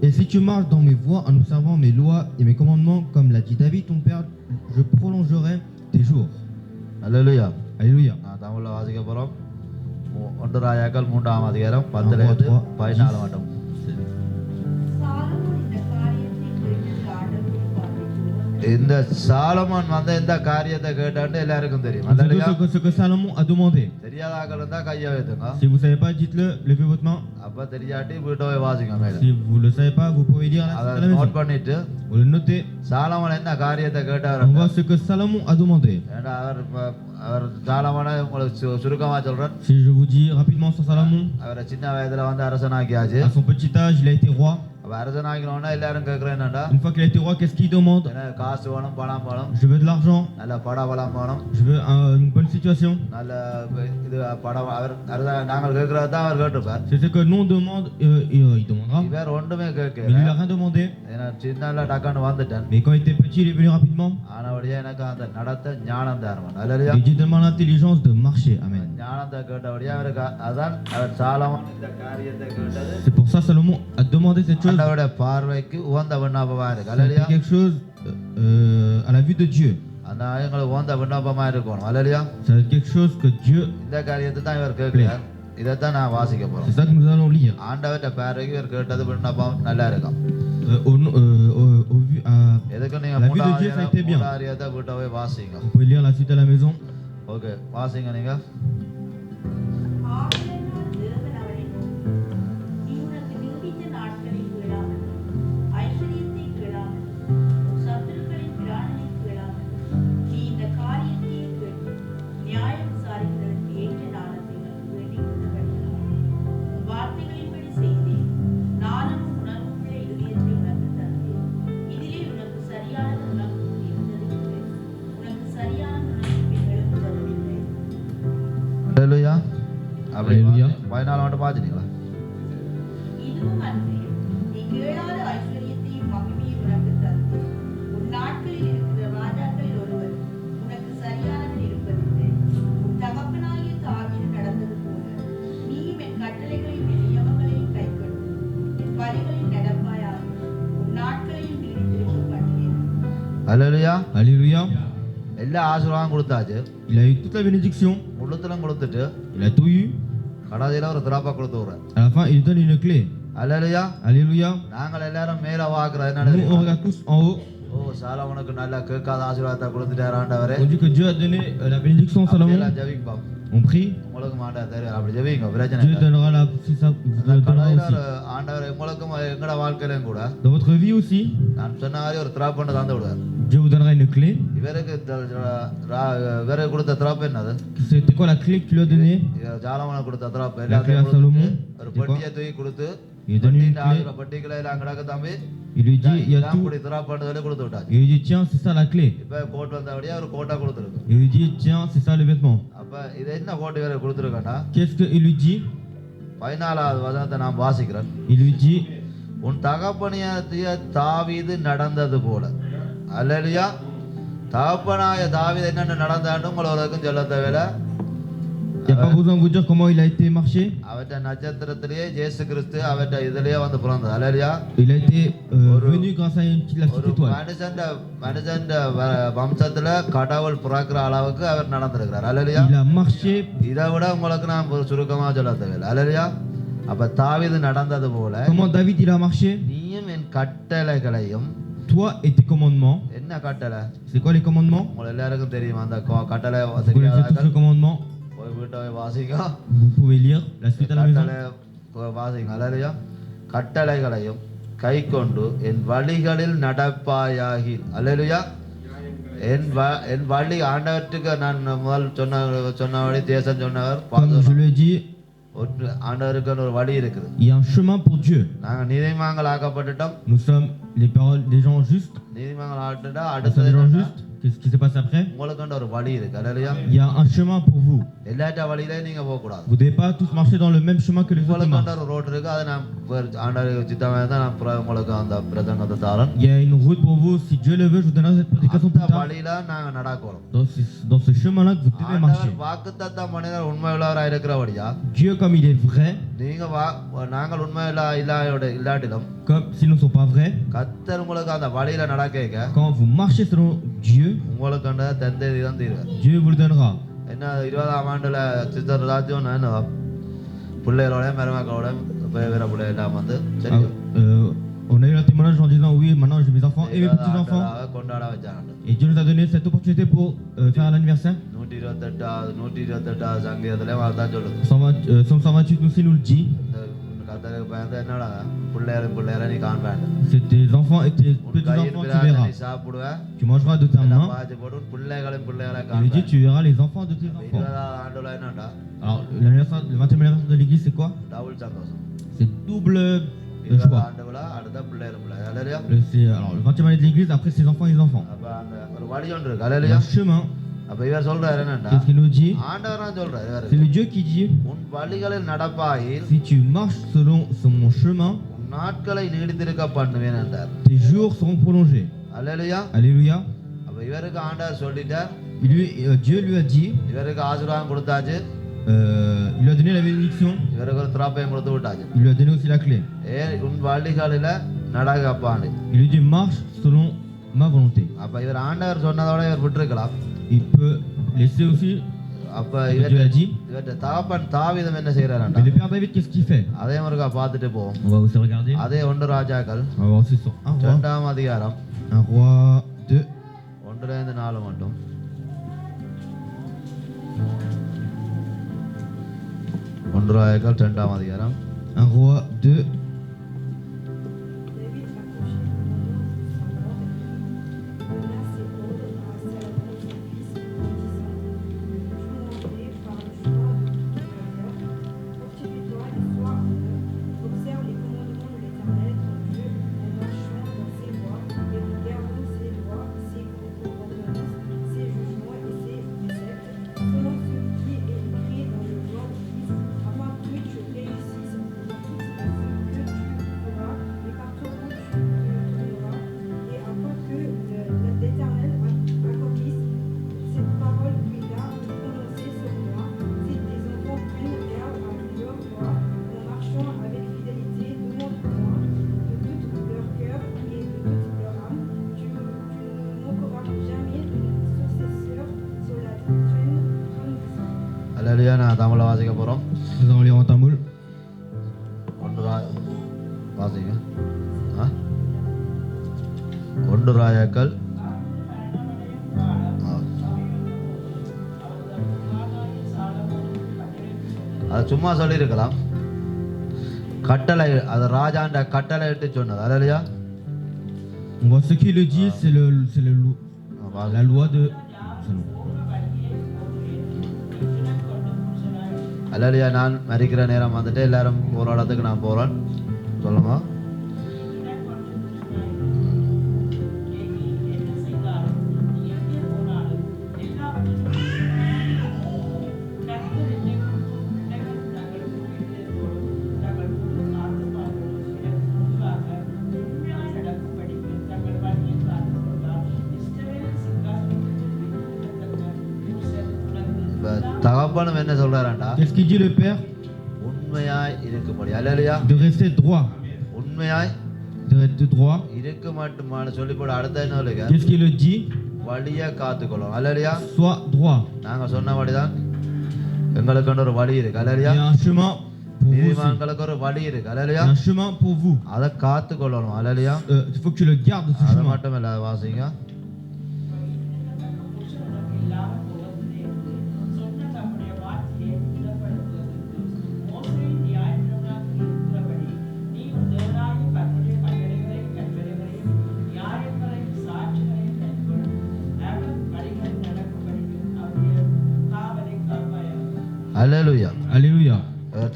Et si tu marches dans mes voies en observant mes lois et mes commandements, comme l'a dit David ton père, je prolongerai tes jours. Hallelujah. Alléluia. நான் தமிழ்ல வாசிக்க போறோம். 1 ராஜாக்கள் 3ஆம் அதிகாரம் 10லிருந்து 14 மட்டும். சாலமோன் இந்த காரியத்தை கேட்டது ஆண்டவருடைய பார்வைக்கு இந்த சாலமோன் வந்து இந்த காரியத்தை கேட்டான்னு எல்லாருக்கும் தெரியும். Vous savez hallelujah. ce que Salomon a demandé. தெரியாத ஆட்கள் இருந்தா கையை வைத்துங்க. Si vous ne savez pas, dites-le, levez votre main. அப்ப தெரியாட்டி வீட்டை போய் வாசிங்க மேல. Si vous ne le savez pas, vous pouvez lire à அதை la maison. நோட் பண்ணிட்டு Vous le notez. சாலமோன் என்ன காரியத்தை கேட்டார்? On voit ce que Salomon a demandé. ஏன்னா அவர் சாலமோனை உங்களுக்கு சுருக்கமா சொல்றேன். Si je vous dis rapidement sur Salomon, அவரை சின்ன வயதுல வந்து அரசனாக்கியாச்சு. à son petit âge, il a été roi. அப்ப அரசனாகினோன்னா எல்லாரும் கேட்குறேன் என்னடா Une fois qu'il a été roi, qu'est-ce qu'il demande? எனக்கு காசு வேணும் பணம் வேணும் Je veux de l'argent, நல்ல படம் வளம் வேணும் je veux une bonne situation. நல்ல இது படம் அவர் நாங்கள் கேட்கறது தான் அவர் கேட்டுப்பார் C'est ce que nous on demande, il demandera. இவர் ஒன்றுமே Mais கேட்கல lui, il n'a rien demandé. ஏன்னா சின்ன டக்கான்னு வந்துட்டேன் Mais quand il était petit, il est venu rapidement. ஆனபடியே எனக்கு அந்த நடத்த ஞானம் தருவன் அல்லையா Et Dieu demande l'intelligence de marcher. Amen. ஞானத்தை கேட்டபடியே அவருக்கு அதான் அவர் சாலமோன் இந்த காரியத்தை கேட்டது C'est pour ça Salomon a demandé cette chose. ஆண்டவருடைய பார்வைக்கு உகந்த விண்ணப்பமா இருக்கு C'était அல்லையா quelque chose à la vue de Dieu. அந்த எங்களுக்கு உகந்த விண்ணப்பமா இருக்கணும் அல்லையா C'est quelque chose que Dieu. இந்த காரியத்தை தான் இவர் கேட்கிறார் இதைத்தான் நான் வாசிக்க போறோம் C'est ça que nous allons lire. ஆண்டவர்கிட்ட பார்வைக்கு இவர் கேட்டது விண்ணப்பம் நல்லா இருக்கும் எதுக்கு நீங்க La vie de Dieu, ça a été bien. மூடாரியத்தை வீட்டை போய் வாசிங்க Vous pouvez lire la suite à la maison. Okay வாசிங்க நீங்க ஆகையினால் தேவன் அவனை நோக்கி, நீ உனக்கு நீடித்த நாட்களை கேளாமல், ஐஸ்வரியத்தை கேளாமல், உன் சத்துருக்களின் பிராணனை கேளாமல், நீ இந்த காரியத்தையே கேட்டு, நியாயம் விசாரிக்கிறதற்கு ஏற்ற நாளத்தை உனக்கு வேண்டிக் கொண்டபடியால், உன் வார்த்தைகளின்படி செய்தேன், நானும் உணர்வுள்ள இதயத்தை உனக்கு தந்தேன். இதிலே உனக்கு சரியானது உனக்கு இருந்ததில்லை, உனக்கு சரியான உனக்கு எழுப்புவதில்லை. அல்லேலூயா அப்படி அல்லேலூயா. 14 மட்டும் பாத்துட்டீங்களா இதுவும் அன்றே, நீ கேளாத ஐஸ்வரியத்தையும் மகிமையும் உனக்கு தந்து, உன் நாட்களில் இருக்கிற ராஜாக்களில் ஒருவர் உனக்கு சரியானதில் இருப்பதில்லை. உன் தகப்பனாகிய தாவீது நடந்தது போல, நீயும் என் கட்டளைகளையும் என் நியமங்களையும் கைக்கொண்டு, என் வழிகளில் நடப்பாயாக, உன் நாட்களையும் நீடித்திருக்க பண்ணுவேன். அல்லேலூயா Alléluia. எல்லா ஆசீர்வாதம் கொடுத்தாச்சு Il a eu toute la bénédiction. முழுத்திலும் கொடுத்துட்டு Il a tout eu. கடைசியில ஒரு திராப்பா கொடுத்து விடுறேன் À la fin, il lui donne une clé. அல்லேலூயா Alléluia. நாங்கள் எல்லாரும் மேல வாக்குறது என்ன Nous, on தெரியுமா? regarde tous en haut. ஓ சாலமோனுக்கு நல்லா கேட்காத ஆசீர்வாதத்தை கொடுத்துட்டாரு ஆண்டவரே On dit que Dieu a donné la bénédiction à Salomon. அப்படியெல்லாம் ஜெபிப்போம் On prie. உங்களுக்கு மாட்டா தெரியும் அப்படி ஜெபிங்க பிரச்சனை Dieu இல்லை donnera la, si ça vous donnera கடைசியில aussi. ஒரு ஆண்டவர் உங்களுக்கும் எங்கட வாழ்க்கையிலும் கூட Dans votre vie aussi, நான் சொன்ன மாதிரி ஒரு திராப் பண்ணி தந்து விடுவார் Dieu vous donnera une clé. இவருக்கு இவருக்கு கொடுத்த திராப் என்னது C'était quoi la clé que tu lui as donnée? ஜாலமனை கொடுத்த திராப் La clé எல்லாத்தையும் à கொடுத்துட்டு Salomon. ஒரு C'est quoi? பெட்டியை தூக்கி கொடுத்து Il donne une பெட்டியின் clé. ஆகிற பெட்டிகளை எல்லாம் கிடக்கு தம்பி Il lui dit, il y a tout. இப்படி திராப் பண்ணதுல கொடுத்து விட்டாச்சு Il lui dit, tiens, c'est ça la clé. இப்ப கோட் வந்தபடியே அவர் கோட்டா கொடுத்துருக்கு Il lui dit, tiens, c'est ça le vêtement. அப்ப இது என்ன கோட் வேற கொடுத்துருக்கா Qu'est-ce qu'il lui dit? 14வது வசனத்தை நான் வாசிக்கிறேன் Il lui dit, உன் தகப்பனிய தாவீது நடந்தது போல அல்லேலூயா தகப்பனாய தாவீது என்னென்ன நடந்தான்னு உங்களுக்கும் சொல்ல தேவையில்ல il n'y a pas besoin de vous dire comment il a été marché. அவற்ற நட்சத்திரத்திலேயே இயேசு கிறிஸ்து அவற்ற இதுலயே வந்து பிறந்தது அல்லேலூயா Il a été venu grâce à la petite ஒரு étoile. மனுஷன் வம்சத்துல கடவுள் பிறக்கிற அளவுக்கு அவர் நடந்திருக்கிறார் அல்லேலூயா Il a marché. இதை விட உங்களுக்கு நான் ஒரு சுருக்கமா சொல்ல தேவையில்லை அல்லேலூயா அப்ப தாவீது நடந்தது போல Comment David il a marché? நீயும் என் கட்டளைகளையும் Toi et tes commandements. என்ன கட்டளை C'est quoi les commandements? உங்களுக்கு எல்லாருக்கும் தெரியும் அந்த கட்டளை Vous connaissez tous தெரியாதவர்கள் les commandements. போய் வீட்டை போய் வாசிங்க Vous pouvez lire la suite à la maison. கட்டளை போய் வாசிங்க அல்லேலூயா கட்டளைகளையும் கை கொண்டு என் வழிகளில் நடப்பாயாகி அல்லேலூயா என் வழி ஆண்டவருக்கு நான் முதல் சொன்னபடி தேசம் சொன்னவர் Comme je le dis, ஆண்டவருக்கு ஒரு வழி இருக்குது il y a un chemin pour Dieu. நாங்க நீதிமான்கள் ஆக்கப்பட்டுட்டோம் Nous sommes les paroles des gens justes. நீதிமான்கள் ஆட்டுட்டா Nous sommes அடுத்தது des gens என்னன்னா, justes. Qu'est-ce qui se passe après? உங்களுக்கு ஒரு வழி இருக்கு அல்லேலூயா Il y a un chemin pour vous. எல்லாட்ட வழியிலே நீங்க போக கூடாது Vous ne devez pas tous marcher dans le même chemin que les autres உங்களுக்கு marchent. ஒரு ரோட் இருக்கு அதை நான் ஆண்டவர் சித்தமாக தான் நான் உங்களுக்கு அந்த பிரசங்கத்தை தாரன் Il y a une route pour vous. Si Dieu le veut, je vous donnerai cette prédication அந்த plus tard. வழியில நாங்க நடக்கிறோம் Dans ce chemin-là que vous devez marcher. ஆண்டவர் வாக்குத்தத்த மனிதர் உண்மையுள்ளவராக இருக்கிறபடியா Dieu, comme il est vrai, நீங்க நாங்கள் உண்மை இல்லாட்டிலும் comme s'ils ne sont pas vrais, கத்தர் உங்களுக்கு அந்த வழியில நடக்க quand vous marchez selon Dieu, உங்களுக்கு தந்தை தான் தீர்வு Dieu vous le donnera. என்ன 20ஆம் ஆண்டுல சித்தர் ராஜ்யம் நான் பிள்ளைகளோட மருமக்களோட வேற பிள்ளை எல்லாம் வந்து சரி On a eu un témoignage en disant oui, maintenant j'ai mes enfants et mes petits-enfants. கொண்டாட வச்சாங்க Et Dieu nous a donné cette opportunité pour faire l'anniversaire. 128 சங்கீதத்துல அதான் சொல்லுது Psaume 128 aussi nous le dit. கத்தருக்கு பயந்து என்னடா பிள்ளைகளை நீ காண்பேன் C'est tes enfants et tes petits-enfants que tu verras. நீ சாப்பிடுவ Tu mangeras de ta main. Baji போட்டு பிள்ளைகளை Il lui dit காண்பேன் tu verras les enfants de tes enfants. 20ஆம் ஆண்டுல என்னடா Alors le 20e anniversaire de l'église c'est quoi? Double சந்தோஷம் C'est double le choix. ஆண்டு விழா அடுத்த பிள்ளைகள் விழா அல்லையா Alors, le 20e année de l'église, après ses enfants et les enfants. அப்ப அந்த ஒரு வழி ஒன்று இருக்கு Il y a அல்லையா un chemin. அப்ப இவர் சொல்றாரு என்னன்னா Qu'est-ce qu'il nous dit? ஆண்டவர் தான் சொல்றாரு இவரு. C'est le Dieu qui dit, உன் வழிகளில் நடப்பாயில் si tu marches sur mon chemin, உன் நாட்களை நீடித்திருக்க பண்ணுவேன் என்றார் tes jours seront prolongés. அல்லையா Alléluia. அப்ப இவருக்கு ஆண்டவர் சொல்லிட்டார் Dieu lui a dit, இவருக்கு ஆசீர்வாதம் கொடுத்தாச்சு il lui a donné la bénédiction, இவருக்கு ஒரு திராப்பையும் கொடுத்து விட்டாச்சு il lui a donné aussi la clé. உன் வழிகளில நடக்கப்பாண்டு Il lui dit, marche selon ma volonté. அப்ப இவர் ஆண்டவர் சொன்னதோட இவர் விட்டுருக்கலாம் Il peut laisser aussi, அப்ப Dieu a dit. இவர்கிட்ட தகப்பன் தாவீதும் என்ன Mais செய்யறாருண்டா le père David, qu'est-ce qu'il fait? அதே முருகா பார்த்துட்டு போவோம் On va aussi regarder. அதே ஒன்று ராஜாக்கள் On va voir aussi sur un roi. 2ஆம் அதிகாரம் Un roi 2. 1-4 மட்டும் ஒன்று ராஜாக்கள் 2ஆம் அதிகாரம் Un roi 2. David approchait du moment de sa mort et donna ses ordres à Salomon son fils en disant: Je m'en vais par le chemin de cœur, fortifie-toi et sois en œuvre, observe les commandements de l'Éternel ton Dieu, en marchant dans ses voies et en gardant ses lois, ses ordonnances, ses jugements et ses préceptes, selon ce qui est écrit dans le livre de Moïse, afin que tu réussisses dans toute la vie que tu feras et partout où tu te trouveras, et afin que l'Éternel accomplisse cette parole qu'il a prononcée sur moi, si tes enfants prennent garde à leur voie, en marchant avec fidélité devant moi, de tout leur cœur et de toute leur âme, tu ne manqueras jamais de ton successeur sur la traîne du அல்லேலூயா நான் தமிழை வாசிக்க போறோம் Nous allons lire en tamoul. வாசிங்க ஆ? ஒன்று ராஜாக்கள் ஆ. அது சும்மா சொல்லியிருக்கலாம் கட்டளை அது ராஜாண்ட கட்டளை இட்டு சொன்னது அல்லையா On voit ce qu'il le dit, c'est la loi de Salomon. அல்லையா நான் மறிக்கிற நேரம் வந்துட்டு எல்லாரும் ஒரு இடத்துக்கு நான் போறேன் சொல்லுங்க இப்ப தகப்பனும் என்ன சொல்றாருண்டா Qu'est-ce qu'il dit le père? உண்மையாய் இருக்கும்படி அல்லையா De rester droit. உண்மையாய் De rester droit. இருக்க மட்டுமான சொல்லி போட அடுத்த என்ன சொல்லுங்க Qu'est-ce qu'il le dit? வழியை காத்துக்கொள்ளும் அல்லையா Sois droit. நாங்க சொன்னபடிதான் எங்களுக்கு ஒரு வழி இருக்கு Il y அல்லையா a un chemin pour vous aussi. நீதிமான்களுக்கு ஒரு வழி இருக்கு Il y அல்லையா a un chemin pour vous. அதை காத்துக்கொள்ளணும் அல்லையா Il faut que tu le gardes ce அது chemin. மட்டும் இல்ல வாசிங்க அல்லேலூயா Alléluia.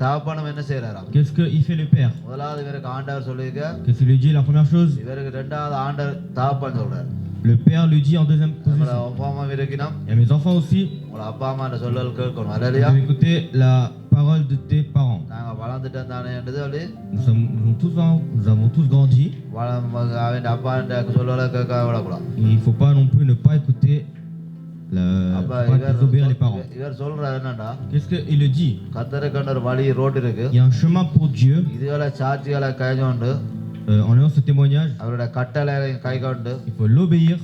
தகப்பனும் என்ன செய்யறாராம் Qu'est-ce qu'il fait le père? முதலாவது இவருக்கு ஆண்டவர் சொல்லியிருக்க Qu'est-ce qu'il lui dit? La première chose, இவருக்கு ரெண்டாவது ஆண்டவர் தகப்பன் சொல்றாரு le père lui dit en deuxième நம்மள position. அப்பா அம்மா இருக்கணும் Et à mes enfants aussi, உங்களோட அப்பா அம்மா சொல்லல் கேட்கணும் vous அல்லையா devez écouter la parole de tes parents. நாங்க வளர்ந்துட்டோம் தானே என்று சொல்லி Nous avons tous grandi. அவன் அப்பா சொல்லல கேட்க விடக்கூடாது Et il ne faut pas non plus ne pas écouter, அப்ப faut pas désobéir les parents. இவர் சொல்றாரு என்னடா Qu'est-ce qu'il le dit? கத்தருக்கு ஒரு வழி ரோடு இருக்கு Il y a un chemin pour Dieu. இதுகளை சாட்சிகளை கைகொண்டு En ayant ce témoignage, அவருடைய கட்டளை கை கொண்டு il faut l'obéir.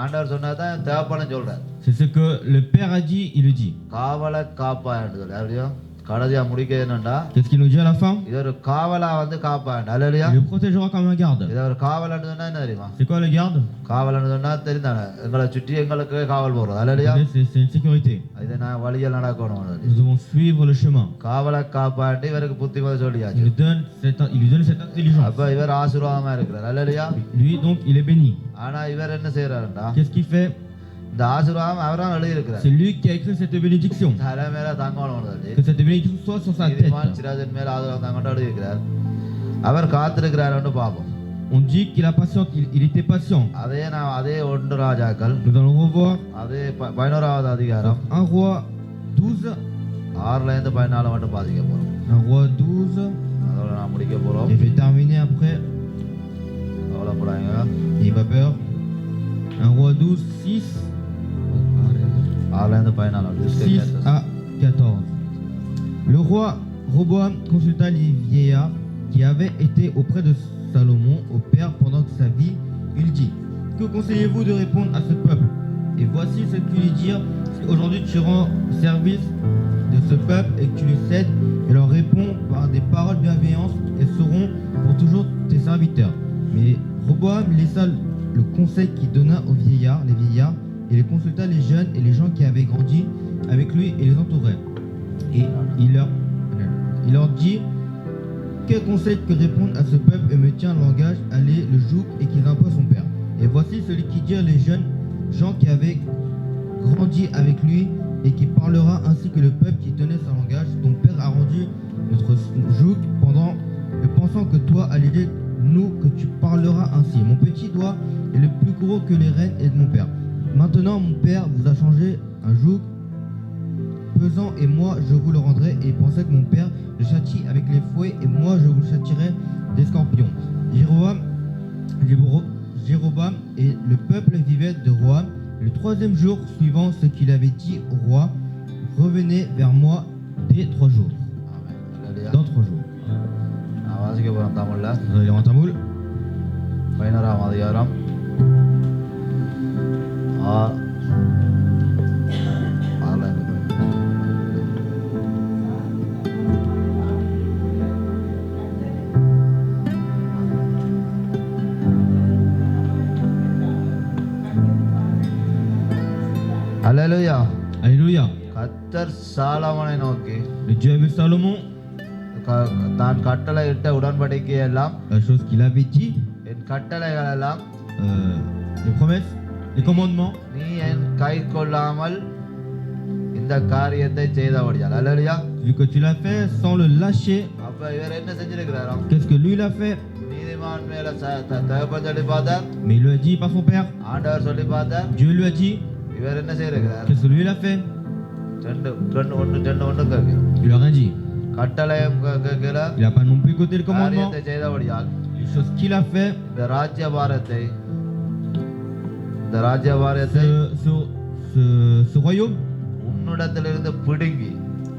ஆண்டவர் சொன்னதான் தேவப்பன சொல்றார் C'est ce que le père a dit, il le dit. காவலை காப்பா என்று சொல்லி அப்படியோ கடைசியா முடிக்க என்னண்டா Qu'est-ce qu'il nous dit à la fin? இது ஒரு காவலா காப்பா அல்லையா Il le protégera comme un garde. இது ஒரு காவலன்னு சொன்னா என்ன தெரியுமா C'est quoi le garde? காவலன்னு சொன்னா தெரிந்தானே எங்களை சுற்றி எங்களுக்கு காவல் போடுறது அல்லையா C'est une sécurité. இது நான் வழியில் நடக்கணும் Nous devons suivre le chemin. காவலை காப்பாட்டி இவருக்கு புத்திமதி Il சொல்லியாச்சு lui donne cette intelligence. அப்ப இவர் ஆசீர்வாதமா இருக்கிறார் அல்லையா Lui, donc, il est béni. ஆனா இவர் என்ன செய்யறாருண்டா Qu'est-ce qu'il fait? இந்த ஆசீர்வாதம் அவரும் எழுதி இருக்கிறார் C'est lui qui a écrit cette bénédiction. தலை மேல தங்கணும் சொல்லி Que cette bénédiction soit sur sa tête. நீதிமான் சிராஜன் மேல ஆசீர்வாதம் தங்கணும் எழுதி இருக்கிறார் அவர் காத்திருக்கிறாருன்னு பார்ப்போம். On dit qu'il a patient, il était patient. அதே 1 ராஜாக்கள் Nous allons revoir அதே 11வது அதிகாரம் 1 roi 12, 6ல இருந்து 14 மட்டும் பாதிக்க போறோம். 1 roi 12, அதோட நான் முடிக்க போறோம். et je vais terminer après. கவலைப்படாங்க. N'ayez pas peur. 1 roi 12, 6, 6ல இருந்து 14 6 à 14. Le roi Roboam consulta les vieillards qui avaient été auprès de Salomon, au père, pendant sa vie. Il dit: Que conseillez-vous de répondre à ce peuple? Et voici ce qu'il lui dirent: Si aujourd'hui tu rends service de ce peuple et que tu lui cèdes et leur réponds par des paroles bienveillantes, elles seront pour toujours tes serviteurs. Mais Roboam laissa le conseil qu'il donna aux vieillards, les vieillards, et les consulta les jeunes et les gens qui avaient grandi avec lui et les entouraient. Et il leur dit: Quel conseil que répondre à ce peuple et me tient le langage, allez, le joug et qu'ils imposent son père. Et voici celui qui dit les jeunes gens qui avaient grandi avec lui et qui parlera ainsi que le peuple qui tenait son langage. Ton père a rendu notre joug pendant le pensant que toi, à l'idée, nous, que tu parleras ainsi. Mon petit doigt est le plus gros que les rênes et de mon père. Maintenant, mon père vous a changé un joug pesant et moi je vous le rendrai. Et il pensait que mon père le châtie avec les fouets et moi je vous châtierai des scorpions. Jéroboam et le peuple vivaient de Roam. Le 3e jour suivant ce qu'il avait dit au roi, revenez vers moi dès 3 jours. Dans 3 jours. நான் வாசிக்க போறேன் தமிழ்ல. Vous allez lire en tamoul. 11ஆம் அதிகாரம் 6ல இருந்து அல்லேலூயா. Alléluia. கர்த்தர் சாலமோனை நோக்கி Le Dieu avait Salomon, தான் கட்டளையிட்ட உடன்படிக்கை எல்லாம் la chose qu'il avait dit, என் கட்டளைகள் எல்லாம் les promesses, les commandements, நீ என் கை கொள்ளாமல் இந்த காரியத்தை செய்தபடியால் அல்லேலூயா. vu que tu l'as fait sans le lâcher, அப்ப இவர் என்ன செஞ்சிருக்கிறாராம்? qu'est-ce que lui il a fait? நீதிமான் மேல தகப்பன் சொல்லி பார்த்தார், Mais il lui a dit par son père, ஆண்டவர் சொல்லி பார்த்தார். Dieu lui a dit, இவர் என்ன செய்யறார்? qu'est-ce que lui il a fait? ஒன்று கேட்க Il lui a rien dit. கட்டளையும் கேட்கல, Il n'a pas non plus écouté le commandement. காரியத்தை செய்தபடியால் Les choses qu'il a fait, இந்த ராஜ்யபாரத்தை ce royaume, உன்னிடத்திலிருந்து பிடுங்கி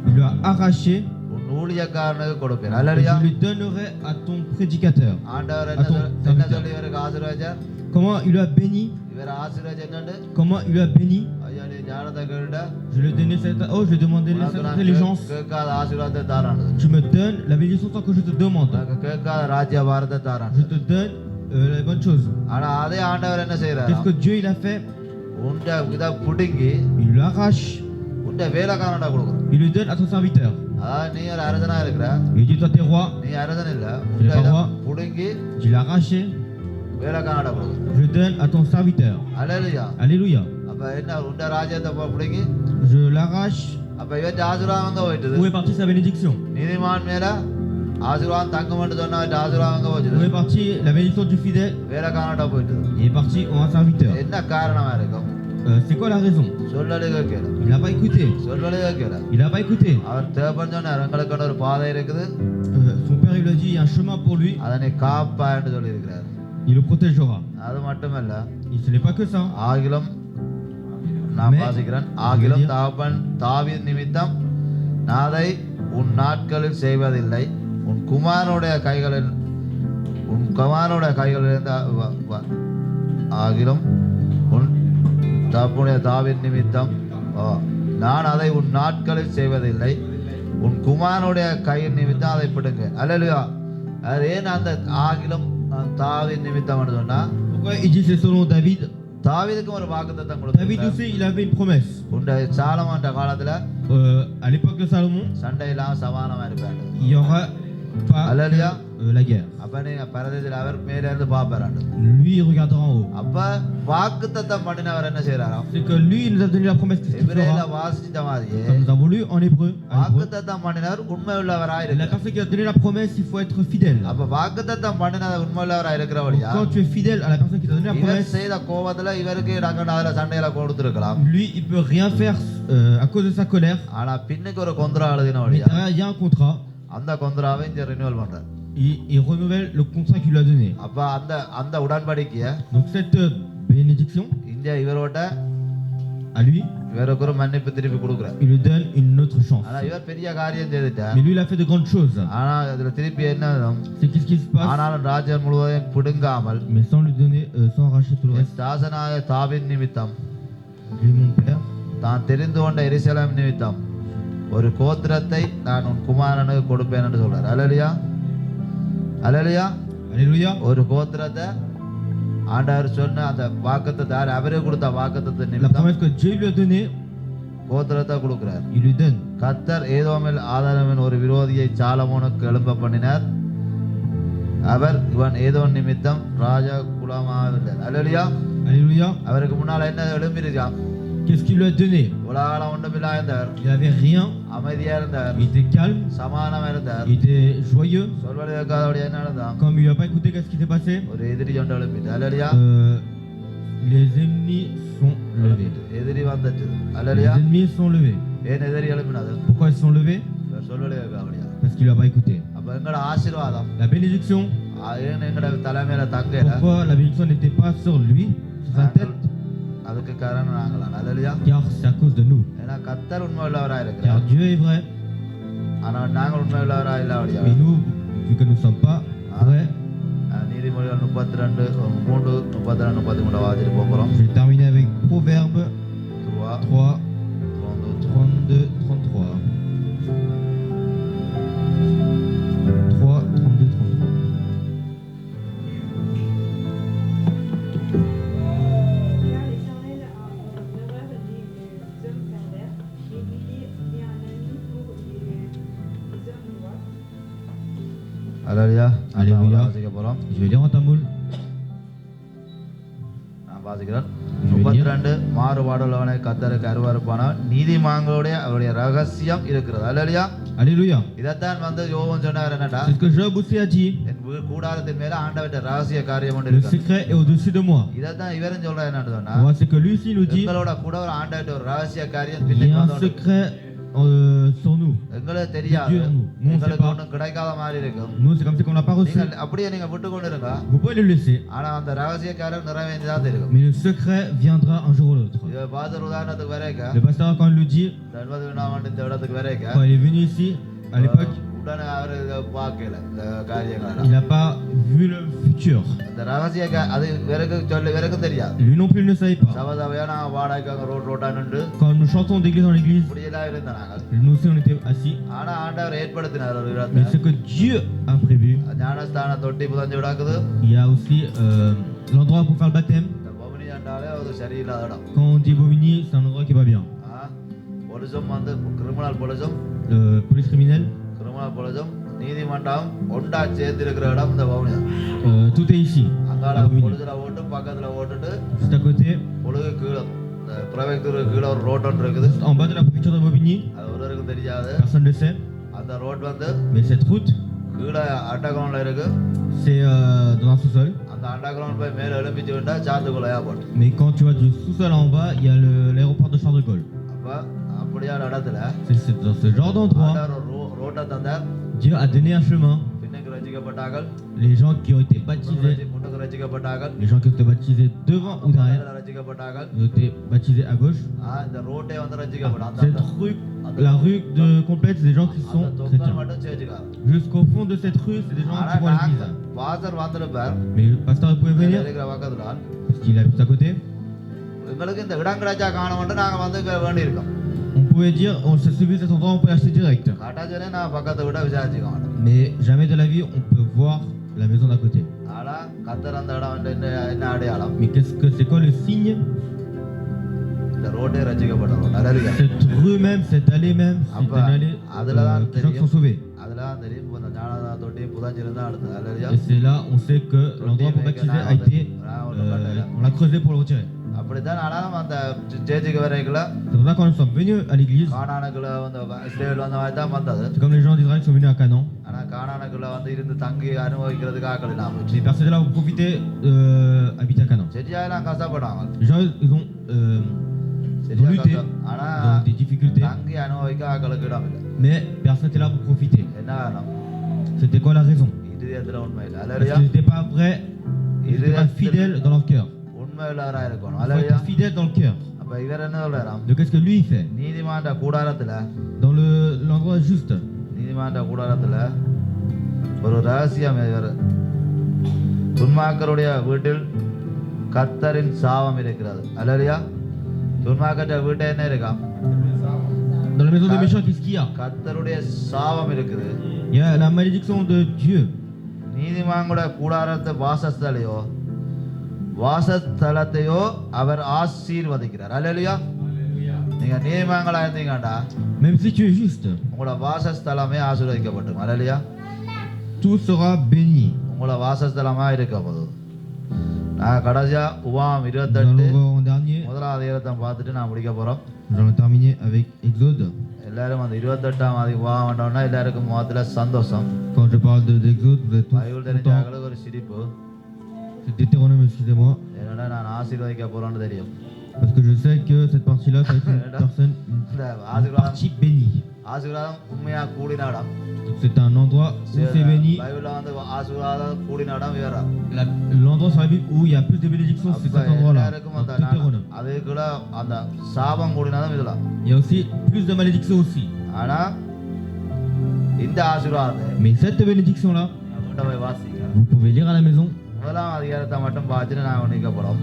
il lui a arraché உன் ஊழியக்காரனுக்கு கொடுப்பேன். et அல்லேலூயா. je lui donnerai à ton prédicateur. ஆண்டவர் Attends, என்ன சொல்லி இவருக்கு ஆசீர்வதிச்சார்? Comment il lui a béni? இவர் ஆசீர்வதிச்சு என்னண்டு? Comment il lui a béni? ஐயா நீ ஞானத்தை கேட்ட Je lui ai donné cette... Oh, je lui ai demandé cette intelligence. கேட்காத ஆசீர்வாதத்தை தாரானது. Tu me donnes la bénédiction tant que je te demande. உனக்கு கேட்காத ராஜ்யபாரத்தை தாரானது. Je te donne les bonnes choses. ஆனா அதே ஆண்டவர் என்ன செய்யறாரு? Qu'est-ce que Dieu il a fait? உண்ட இத புடுங்கி Il lui arrache. உண்ட வேலைக்காரன்டா கொடுக்குறான். Il lui donne à ton serviteur. நீ ஒரு அரசனா இருக்கிற, Il dit toi t'es roi. நீ அரசன் இல்ல, Il est pas roi. புடுங்கி Tu l'as arraché. வேலைக்காரன்டா கொடுக்குறான். Je donne à ton serviteur. அல்லேலூயா. Alléluia. அப்ப என்ன உண்ட ராஜ்யத்தை புடுங்கி Je l'arrache. அப்ப இவன் ஆசீர்வாதம் அங்க போயிட்டது. Où est partie sa bénédiction? நீதிமான் மேல ஆசீர்வாதம் தங்க மட்டும் சொன்னா ஆசீர்வாதம் அங்க Où போயிட்டது. est partie la bénédiction du fidèle? வேலைக்காரன்டா போயிட்டது. Il est parti en un serviteur. என்ன காரணமா இருக்கும்? C'est quoi la raison? சொல்லலே கேட்கல, Il n'a pas écouté. சொல்லலே கேட்கல. Il n'a pas écouté. அவர் தேவன் சொன்னார், எங்களுக்கு ஒரு பாதை இருக்குது, Son père il lui a dit il y a un chemin pour lui. அதை நீ காப்பா என்று சொல்லி இருக்கிறார். Il le protégera. அது மட்டுமல்ல, Ce n'est pas que ça. ஆகிலும் நான் Mais- வாசிக்கிறேன், ஆகிலும் je veux dire- தகப்பன் தாவீது நிமித்தம் நான் அதை உன் நாட்களில் செய்வதில்லை, உன் குமாரனுடைய கைகளிலிருந்து ஆகிலும் உன் தகப்பனுடைய தாவீது நிமித்தம் நான் அதை உன் நாட்களில் செய்வதில்லை, உன் குமாரனுடைய கையின் நிமித்தம் அதை பிடுங்க. அல்லேலூயா. அது ஏன் அந்த ஆகிலும் தாவீது நிமித்தம் சொன்னா, Pourquoi il dit c'est selon David? தாவீதுக்கும் ஒரு வாக்குத்தத்தம் David கொடுத்தார். aussi il avait une promesse. உண்ட சாலமோன் காலத்துல À l'époque de Salomon, சண்டை இல்லாம சமாதானமா இருப்பாரு. il y aura pas Alléluia. la guerre. அப்ப நீங்க பரதேசில அவர் மேல இருந்து பாப்பாராண்டு. Lui, il regardera en haut. அப்ப வாக்குத்தத்தம் பண்ணினவர் என்ன செய்யறாராம்? C'est que lui, il nous a donné la promesse qu'il எபிரேயர்ல fera. வாசிச்ச மாதிரியே Comme nous avons lu en hébreu. வாக்குத்தத்தம் பண்ணினவர் உண்மை உள்ளவராய் La இருக்கிறார். personne qui a donné la promesse, il faut être fidèle. அப்ப வாக்குத்தத்தம் பண்ணினவர் உண்மை உள்ளவராய் இருக்கிறவரையா Quand tu es fidèle à la personne qui t'a donné la இவர் promesse, செய்த கோபத்துல இவருக்கு நாங்க அதுல சண்டையில கொடுத்திருக்கலாம். lui, il peut rien faire à cause de sa colère. ஆனா பின்னுக்கு ஒரு கொந்தரா எழுதின Mais வழியா derrière, il y a un contrat. அந்த கொந்தராவை இங்க ரினியூவல் பண்றார். Il renouvelle le contrat qu'il lui a donné. அப்ப அந்த உடன்படிக்கைய Donc cette bénédiction, இங்க இவரோட à lui, இவருக்கு ஒரு மன்னிப்பு திருப்பி கொடுக்குறார். il lui donne une autre chance. ஆனா இவர் பெரிய காரியம் செய்துட்டார். Mais lui, il a fait de grandes choses. ஆனா அதுல திருப்பி என்ன C'est qu'est-ce qui se passe? ஆனாலும் ராஜ்யம் முழுவதையும் பிடுங்காமல் Mais sans lui donner, sans arracher tout le reste. தாசனாய தாவின் நிமித்தம் Lui, mon père, தான் தெரிந்து கொண்ட எருசலேம் நிமித்தம் ஒரு கோத்திரத்தை நான் உன் குமாரனுக்கு கொடுப்பேன் என்று சொல்றார். அல்லேலூயா அல்லேலூயா. alléluia. ஒரு கோத்திரத்தை ஆண்டவர் சொன்ன அந்த வாக்குத்தத்தை அவரே கொடுத்த வாக்குத்தத்தை La நிமித்தம் promesse que Dieu lui a donnée, கோத்திரத்தை கொடுக்கிறார். il lui donne. கர்த்தர் ஏதோமில் ஆதாரமின் ஒரு விரோதியை சாலமோனுக்கு எழும்ப பண்ணினார். அவர் இவன் ஏதோ நிமித்தம் ராஜா குலமாவில்லை. அல்லேலூயா. Alléluia. அவருக்கு முன்னால என்ன எழும்பியிருக்கான்? Qu'est-ce qu'il lui a donné? உலகாலம் ஒன்றுமில்லா இருந்தார். Il avait rien. அமைதியா இருந்தார். Il était calme. சமாதானம் இருந்தார். Il était joyeux. சொல்வழி வைக்காதபடியா என்ன நடந்தான்? Comme il n'a pas écouté qu'est-ce qui s'est passé, ஒரு எதிரி ஒன்று எழுப்பிட்டு. அல்லேலூயா. les ennemis sont levés. எதிரி வந்துட்டு. Les அல்லேலூயா. ennemis sont levés. ஏன் எதிரி எழுப்பினது? Pourquoi ils sont levés? சொல்வழி வைக்காதபடியா. Parce qu'il n'a pas écouté. அப்ப எங்கட ஆசீர்வாதம் La bénédiction, ஏன் எங்கட தலைமையில தங்கல? pourquoi la bénédiction n'était pas sur lui, sur sa tête? அதுக்கு காரணம் நாங்களா? அல்லேலூயா. Car c'est à cause de nous. ஏன்னா கர்த்தர் உண்மை உள்ளவராய் Car இருக்கிறார். Dieu est vrai, ஆனா நாங்கள் உண்மை உள்ளவராய் இல்லாதபடியா. mais nous, vu que nous ne sommes pas vrais, நீதிமொழிகள் 32 3 32 33 வாசிட்டு போறோம். je vais terminer avec Proverbe 3 3, 32 32, 33. 3, 32, 33. Car l'Éternel a horreur des hommes pervers, et il est un ami pour les hommes droits. அல்லேலூயா. அல்லேலூயா. வாசிக்க போறோம். Je vais lire en tamoul. நான் வாசிக்கிறேன். Je vais lire. 32 மாறுபாடுள்ளவனை கர்த்தருக்கு அருவருப்பானால் நீதிமான்களுடைய அவருடைய ரகசியம் இருக்கிறது. அல்லேலூயா. Alléluia. இதைத்தான் யோவான் சொன்னார் என்னடா? C'est ce que Job aussi a dit. என் கூடாரத்தின் மேல ஆண்டவருடைய ரகசிய காரியம் ஒன்று Le இருக்கு. secret est au-dessus de moi. இதைத்தான் இவரும் சொல்றாரு என்னன்னு சொன்னா, Moi, c'est que lui aussi nous dit, எங்களோட கூட ஒரு ஆண்டவருடைய ஒரு ரகசிய காரியம் il y பின்னுக்கு a un வந்து secret sur nous. எங்களுக்கு தெரியாது. Dieu en nous. Nous, on sait எங்களுக்கு pas. ஒன்றும் கிடைக்காத மாதிரி இருக்கும். Nous, c'est comme ça qu'on l'a pas reçu. நீங்கள் அப்படியே நீங்க விட்டு கொண்டு இருங்க. Vous pouvez le laisser. ஆனா அந்த ரகசிய காரியம் நிறைவேறிதான் இருக்கும். Mais le secret viendra un jour ou l'autre. இவ பாதர் உதாரணத்துக்கு வரைக்கும் Le pasteur, quand il nous dit, இந்த 70 ஆண்டு இந்த இடத்துக்கு வரைக்கும் quand il est venu ici, à l'époque, உடனே அவர் இதை பார்க்கல இந்த காரியங்கள். il n'a pas vu le futur. இந்த ரகசிய அது வரைக்கும் தெரியாது. Lui non plus, il ne savait pas. சபதவையா நாங்க வாடகைக்காக ரோட்டா நின்று Quand nous chantons d'église dans l'église, இப்படியெல்லாம் இருந்த நாங்கள். nous aussi on était assis. ஆனா ஆண்டவர் ஏற்படுத்தினார் ஒரு Mais இடத்தை. ce que Dieu a prévu, ஞானஸ்தான தொட்டி புதஞ்சு விடாக்குது. il y a aussi l'endroit pour faire le baptême. இந்த பவனி ஆண்டாலே அது சரியில்லாத இடம். Quand on dit Bobigny, c'est un endroit qui est pas bien. போலீஸும் வந்து கிரிமினல் போலீஸும் Police criminelle, கிரிமினல் போலீஸும் நீதிமன்றம் ஒண்டா சேர்ந்து இருக்கிற இடம் இந்த பவனி. tout est ici. அங்கால à Bobigny. பொழுதுல ஓட்டு பக்கத்துல ஓட்டுட்டு Juste à côté, பொழுது கீழே இந்த பிரவேக்தூர் கீழே ஒரு ரோட் ஒன்று இருக்குது. juste en bas de la préfecture de Bobigny, அது ஒருவருக்கும் தெரியாது. personne ne le sait. அந்த ரோட் வந்து Mais cette route, கீழே அண்டர்கிரவுண்ட்ல இருக்கு. c'est dans un sous-sol. அந்த அண்டர்கிரவுண்ட் போய் மேல எழுப்பிச்சு விட்டா சாத்துக்குள்ள airport. Mais quand tu vas du sous-sol en bas, il y a l'aéroport de Charles de Gaulle. அப்ப அப்படியான இடத்துல C'est dans ce genre d'endroit, ஆண்டவர் ஒரு ரோட்டை தந்தார். Dieu a donné un chemin. பின்னுக்கு ரசிக்கப்பட்டார்கள். Les gens qui ont été baptisés, முன்னுக்கு ரசிக்கப்பட்டார்கள். les gens qui ont été baptisés devant ou derrière, ரசிக்கப்பட்டார்கள். ont été baptisés à gauche. இந்த ரோட்டே வந்து ரசிக்கப்படும். Cette rue, la rue complète, c'est des gens qui sont தொங்கல் chrétiens. மட்டும் சேர்த்துக்காங்க. Jusqu'au fond de cette rue, c'est des gens ஆனா qui vont à l'église. பாசர் வந்திருப்பார். Mais le pasteur il pouvait venir இருக்கிற பக்கத்துல parce qu'il habite à côté. எங்களுக்கு இந்த இடம் கிடைச்சா காண மட்டும் நாங்க வந்து வேண்டி இருக்கோம். On pouvait dire, on s'est suivi cet endroit, on peut l'acheter direct. காட்டாச்சனே நான் பக்கத்தை விட விசாரிச்சுக்க மாட்டேன். Mais jamais de la vie, on peut voir la maison d'à côté. ஆனா கத்தர் அந்த இடம் வந்து என்ன அடையாளம்? Mais c'est quoi le signe? இந்த ரோட்டே ரசிக்கப்பட்ட ரோட். அதாவது Cette rue même, cette allée même, c'est Abba, une allée adala des gens qui sont sauvés. அதெல்லாம் தான் தெரியும் இந்த ஞானதான தொட்டி புதஞ்சிருந்தா அடுத்தது அல்லையா Et c'est là, on sait que l'endroit pour baptiser a été. On l'a creusé pour le retirer. அப்படித்தான் ஆனாலும் அந்த ஸ்டேஜுக்கு வரைக்குள்ள C'est pour ça que quand nous sommes venus à l'église, கானானுக்குள்ள வந்து இஸ்ரேல் வந்த மாதிரி தான் வந்தது c'est comme les gens d'Israël qui sont venus à Canaan. ஆனா கானானுக்குள்ள வந்து இருந்து தங்கி அனுபவிக்கிறதுக்கு ஆக்கள் இல்லாம Les personnes là ont profité habiter à Canaan. சரியாயெல்லாம் கஷ்டப்படாங்க Les gens, ils ont சரியா lutté, ஆனா ils ont des difficultés, தங்கி அனுபவிக்க ஆக்களுக்கு இடம் இல்லை mais personne n'était là pour profiter. என்ன காரணம் C'était quoi la raison? இதயத்துல உண்மை இல்லை Parce அல்லையா qu'ils n'étaient pas vrais, ils n'étaient pas fidèles dans leur cœur. உண்மை உள்ளவரா இருக்கணும் Il faut அல்லையா être fidèle dans le cœur. அப்ப இவர் என்ன சொல்றாராம் Donc qu'est-ce que lui il fait? நீதிமாண்ட கூடாரத்துல Dans l'endroit juste, நீதிமாண்ட கூடாரத்துல ஒரு ரகசியம் இவர் துன்மாக்கருடைய வீட்டில் கர்த்தரின் சாபம் இருக்கிறது அல்லையா துன்மாக்கற்ற வீட்டை என்ன இருக்காம் dans la maison des méchants, qu'est-ce qu'il y a? கர்த்தருடைய சாபம் இருக்குது Il y a la malédiction de Dieu. நீதிமான்களோட கூடாரத்தை வாசஸ்தலத்தையோ அவர் ஆசீர்வதிக்கிறார் அல்லேலூயா நீங்க நீதிமான்களா இருந்தீங்கடா Même si tu es juste, உங்களோட வாசஸ்தலமே ஆசீர்வதிக்கப்படும் அல்லேலூயா tout sera béni. உங்களோட வாசஸ்தலமா இருக்க போதும் நான் கடைசியா உபாகம் Nous allons 28 voir en dernier, முதலாவது அதிகாரத்தை பார்த்துட்டு நான் முடிக்க போறோம் nous allons terminer avec Exode. எல்லாரும் அந்த 28ஆம் உபாகம் வேண்டோம்னா எல்லாருக்கும் முகத்துல சந்தோஷம் Quand je parle d'Exode, vous êtes tous Bible contents. தெரிஞ்சவங்களுக்கு ஒரு சிரிப்பு C'est Deutéronome, excusez-moi, என்னடா நான் ஆசீர்வதிக்க போறேன்னு தெரியும் parce que je sais que cette partie-là, ça va être une personne, இந்த une ஆசீர்வாதம் partie bénie. ஆசீர்வாதம் உண்மையா கூடின இடம் Donc c'est un endroit où c'est béni. பைபிள்ல வந்து ஆசீர்வாதம் கூடின இடம் வேற L'endroit sur la Bible où il y a plus de bénédictions, c'est cet endroit-là. எல்லாருக்கும் Dans அந்த Deutéronome. அதுக்குள்ள அந்த சாபம் கூடினதும் இதுல Il y a aussi plus de malédictions aussi. ஆனா இந்த ஆசீர்வாதத்தை Mais cette bénédiction-là, வீட்டை போய் வாசிங்க vous pouvez lire à la maison. முதலாம் அதிகாரத்தை மட்டும் பார்த்துட்டு நான் நிக்க போறோம்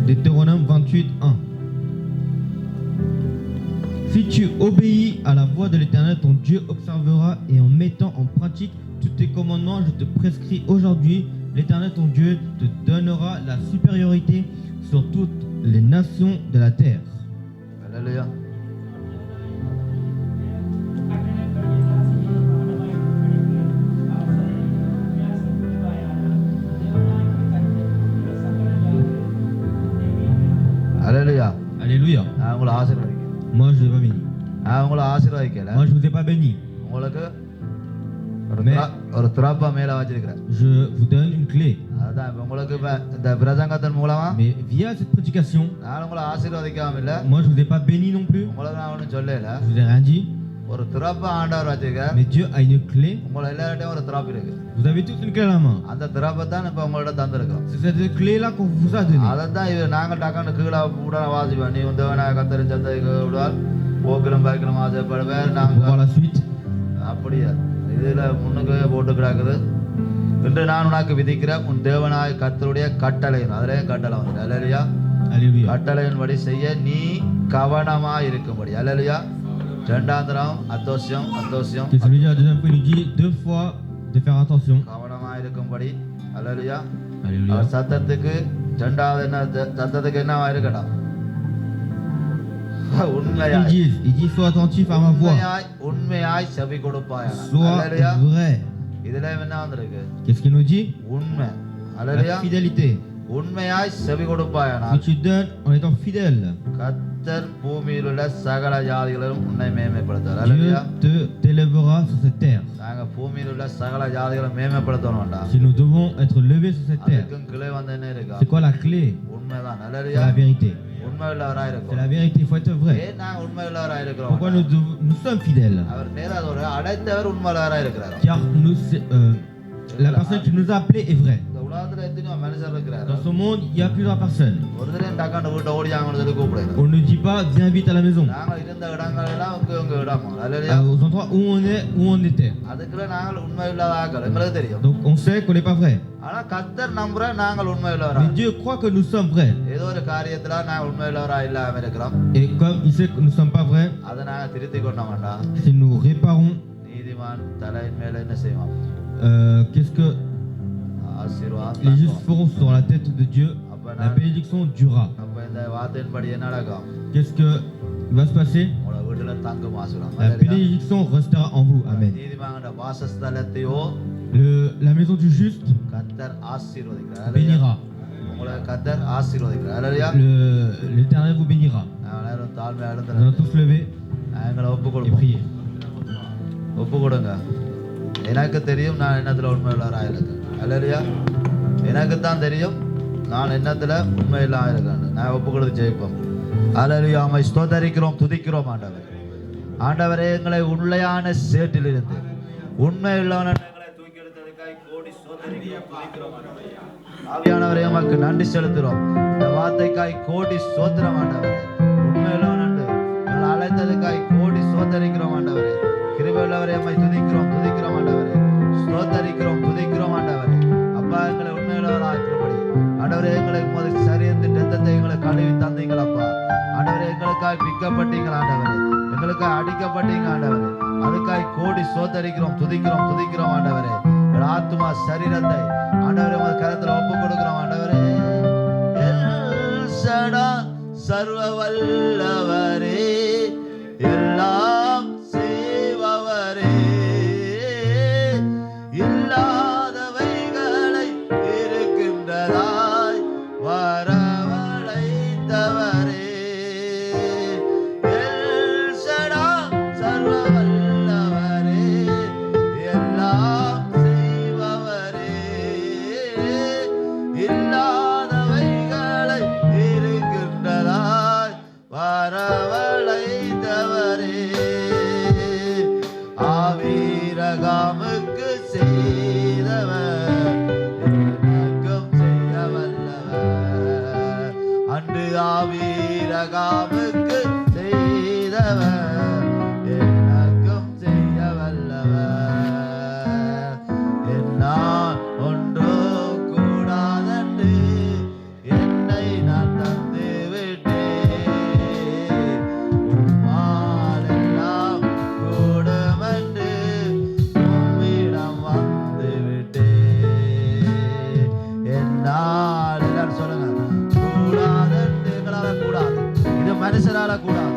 Deutéronome 28, 1. Si tu obéis à la voix de l'Éternel, ton Dieu observera et en mettant en pratique tous tes commandements, je te prescris aujourd'hui, l'Éternel ton Dieu te donnera la supériorité sur toutes les nations de la terre. அல்லேலூயா அல்லேலூயா Alléluia. நான் உங்களை ஆசீர்வதிக்கிறேன் Moi, je ne vais pas béni. நான் உங்களை ஆசீர்வதிக்கல Moi, je ne vous ai pas béni. உங்களுக்கு Mais- ஒரு திறப்ப மேல வச்சிருக்கிறேன் Je vous donne une clé. அதுதான் இப்ப உங்களுக்கு இப்ப இந்த பிரசங்கத்தின் மூலமா Mais via cette prédication, நான் உங்களை ஆசீர்வதிக்காம இல்ல moi, je ne vous ai pas béni non plus. உங்களுக்கு நான் ஒன்றும் சொல்லல Je vous ai rien dit. ஒரு திறப்ப ஆண்டவர் வச்சிருக்க Mais Dieu a une clé. உங்களை எல்லார்ட்டையும் ஒரு திறப்பு இருக்கு Vous avez tous une clé à la main. அந்த திறப்பை தான் இப்ப உங்கள்ட்ட தந்திருக்கோம் C'est cette clé-là qu'on vous a donnée. அதைத்தான் இவர் நாங்கள் டக்கான்னு கீழே உடனே வாசிப்போம் நீ உந்தவன கத்தரின் சந்தைக்கு விடுவார் போக்கிலும் பாய்க்கிலும் ஆசைப்படுவார் On va voir நாங்கள் la suite. அப்படியா இதுல முன்னுக்கு போட்டு கிடக்குது இன்று நான் உனக்கு விதிக்கிற உன் தேவனாய் கர்த்தருடைய கட்டளையின் அதுலயும் கட்டளை வந்து அல்லேலூயா Alléluia. கட்டளையின்படி செய்ய நீ கவனமா இருக்கும்படி அல்லேலூயா இரண்டாம் தரம் அத்தோசியம் Qu'est-ce que veut dire la deuxième fois? Il nous dit 2 fois de faire attention. கவனமா இருக்கும்படி அல்லேலூயா Alléluia. அவர் சத்தத்துக்கு இரண்டாவது என்ன சத்தத்துக்கு என்னவா இருக்கட்டும் உண்மையாய் Il dit sois attentif à ma voix. உண்மையாய் செவி கொடுப்பாய் Sois vrai. இதுல என்ன வந்திருக்கு Qu'est-ce qu'il nous dit? உண்மை அல்லேலூயா La fidélité. உண்மையாய் செவி கொடுப்பாயானா Si tu donnes en étant fidèle, கர்த்தர் பூமியில் உள்ள சகல ஜாதிகளும் உன்னை மேன்மைப்படுத்துவார் அல்லேலூயா Dieu t'élèvera sur cette terre. நாங்க பூமியில் உள்ள சகல ஜாதிகளும் மேன்மைப்படுத்தணும்டா Si nous devons être levés sur cette terre, அதுக்கும் கிளை வந்து என்ன இருக்கா c'est quoi la clé? உண்மைதான் C'est அல்லேலூயா la vérité. உண்மை உள்ளவராய் C'est இருக்கும் la vérité, il faut être vrai. ஏன் நாங்க உண்மை உள்ளவராய் இருக்கிறோம் Pourquoi nous sommes fidèles? அவர் நேராக ஒரு அடைத்தவர் உண்மை உள்ளவராய் இருக்கிறார் Car la personne qui nous a appelés est vraie. இந்த உலகத்துல எத்தனையோ மனுஷர் இருக்கிறார் Dans ce monde, il y a plusieurs personnes. ஒரு தடவை டக்காண்டு வீட்டை ஓடியாங்கன்னு சொல்லி கூப்பிடுறோம் On ne dit pas viens vite à la maison. நாங்கள் இருந்த இடங்கள் எல்லாம் உங்க இடமா அல்லேலூயா Aux endroits où on est, où on était. அதுக்குள்ள நாங்கள் உண்மை இல்லாத ஆக்கள் எங்களுக்கு தெரியும் Donc on sait qu'on n'est pas vrai. ஆனா கர்த்தர் நம்புற நாங்கள் உண்மை Mais உள்ளவரா Dieu croit que nous sommes vrais. ஏதோ ஒரு காரியத்துல நாங்கள் உண்மை உள்ளவரா இல்லாம இருக்கிறோம் Et comme il sait que nous ne sommes pas vrais, அதை நாங்கள் திருத்தி கொண்ட வேண்டாம் si nous réparons, நீதிமான் தலையின் மேல என்ன செய்வோம் qu'est-ce que ஆசீர்வாதம் les justes feront sur la tête de Dieu? La bénédiction durera. அப்ப இந்த வார்த்தையின்படி என்ன நடக்கும் Qu'est-ce que va se passer? உங்களோட வீட்டுல தங்கும் ஆசீர்வாதம். La bénédiction restera en vous. Amen. நீதிமான்களோட வாசஸ்தலத்தையோ La maison du juste கர்த்தர் ஆசீர்வதிக்கிறார். bénira. உங்களை கர்த்தர் ஆசீர்வதிக்கிறார். அல்லேலூயா. L'Éternel vous bénira. எல்லாரும் தாழ்மையா Nous எழுந்துருங்க. allons tous lever எங்களை ஒப்பு et கொடுப்போம். prier. ஒப்பு கொடுங்க. எனக்கு தெரியும் நான் என்னத்துல உண்மையுள்ளவராக இருக்கேன். அல்லேலூயா. எனக்கு தான் தெரியும் நான் என்னத்துல உண்மையில்லாம இருக்கேன். நான் ஒப்பு கொடுத்து ஜெயிப்போம். அல்லேலூயா. உம்மை ஸ்தோத்தரிக்கிறோம், துதிக்கிறோம் ஆண்டவரே. ஆண்டவரே, எங்களை உண்மையான சேற்றிலிருந்து உண்மையுள்ளவன எங்களை தூக்கி எடுத்ததுக்காய் கோடி ஸ்தோத்தரிக்கிறோம், துதிக்கிறோம் ஆண்டவரே. ஆவியானவரே, உமக்கு நன்றி செலுத்துகிறோம். இந்த வார்த்தைக்காய் கோடி ஸ்தோத்திரம் ஆண்டவரே. உண்மையுள்ளவன் எங்களை அழைத்ததுக்காய் கோடி ஸ்தோத்தரிக்கிறோம் ஆண்டவரே. கிருபையுள்ளவரே, உம்மை துதிக்கிறோம், துதிக்கிறோம் ஆண்டவரே. ஸ்தோத்தரிக்கிறோம், துதிக்கிறோம் ஆண்டவரே. அப்பா, எங்களை உண்மையுள்ளவராக இருக்கிறபடி ஆண்டவரே, எங்களை முதல் சரியத்தின் ரத்தத்தை எங்களை கழுவி தந்தீங்கள் அப்பா. ஆண்டவரே, எங்களுக்காய் பிக்கப்பட்டீங்கள் ஆண்டவரே. எங்களுக்காய் அடிக்கப்பட்டீங்க ஆண்டவரே. அதுக்காய் கோடி ஸ்தோத்தரிக்கிறோம், துதிக்கிறோம், துதிக்கிறோம் ஆண்டவரே. எங்கள் ஆத்துமா சரீரத்தை ஆண்டவரே உமது கரத்துல ஒப்பு கொடுக்கிறோம் ஆண்டவரே. எல் சடா சர்வ வல்லவரே, எல்லாம் செய்பவரே, இல்லாதவைகளை இருக்கின்றதாய் வரவழைத்தவரே. எல் சடா சர்வ வல்லவரே, எல்லாம் செய்பவரே, இல்லாதவைகளை இருக்கின்றதாய் வரவழைத்தவரே. ஆவீரகாமுக்கு செய்தவர் எனக்கும் செய்ய வல்லவர். அன்று ஆவீரகாமுக்கு செய்தவர் எனக்கும் செய்ய வல்லவர். என்னால் ஒன்றும் கூடாதென்று என்னை நான் தந்து விட்டேன். உம்மால் எல்லாம் கூடுமென்று உம்மிடம் வந்து விட்டேன். என்னால் எல்லாரும் சொல்லுங்க, கூடாதென்று எங்களால கூடாது, இது மனுஷனால கூடாது.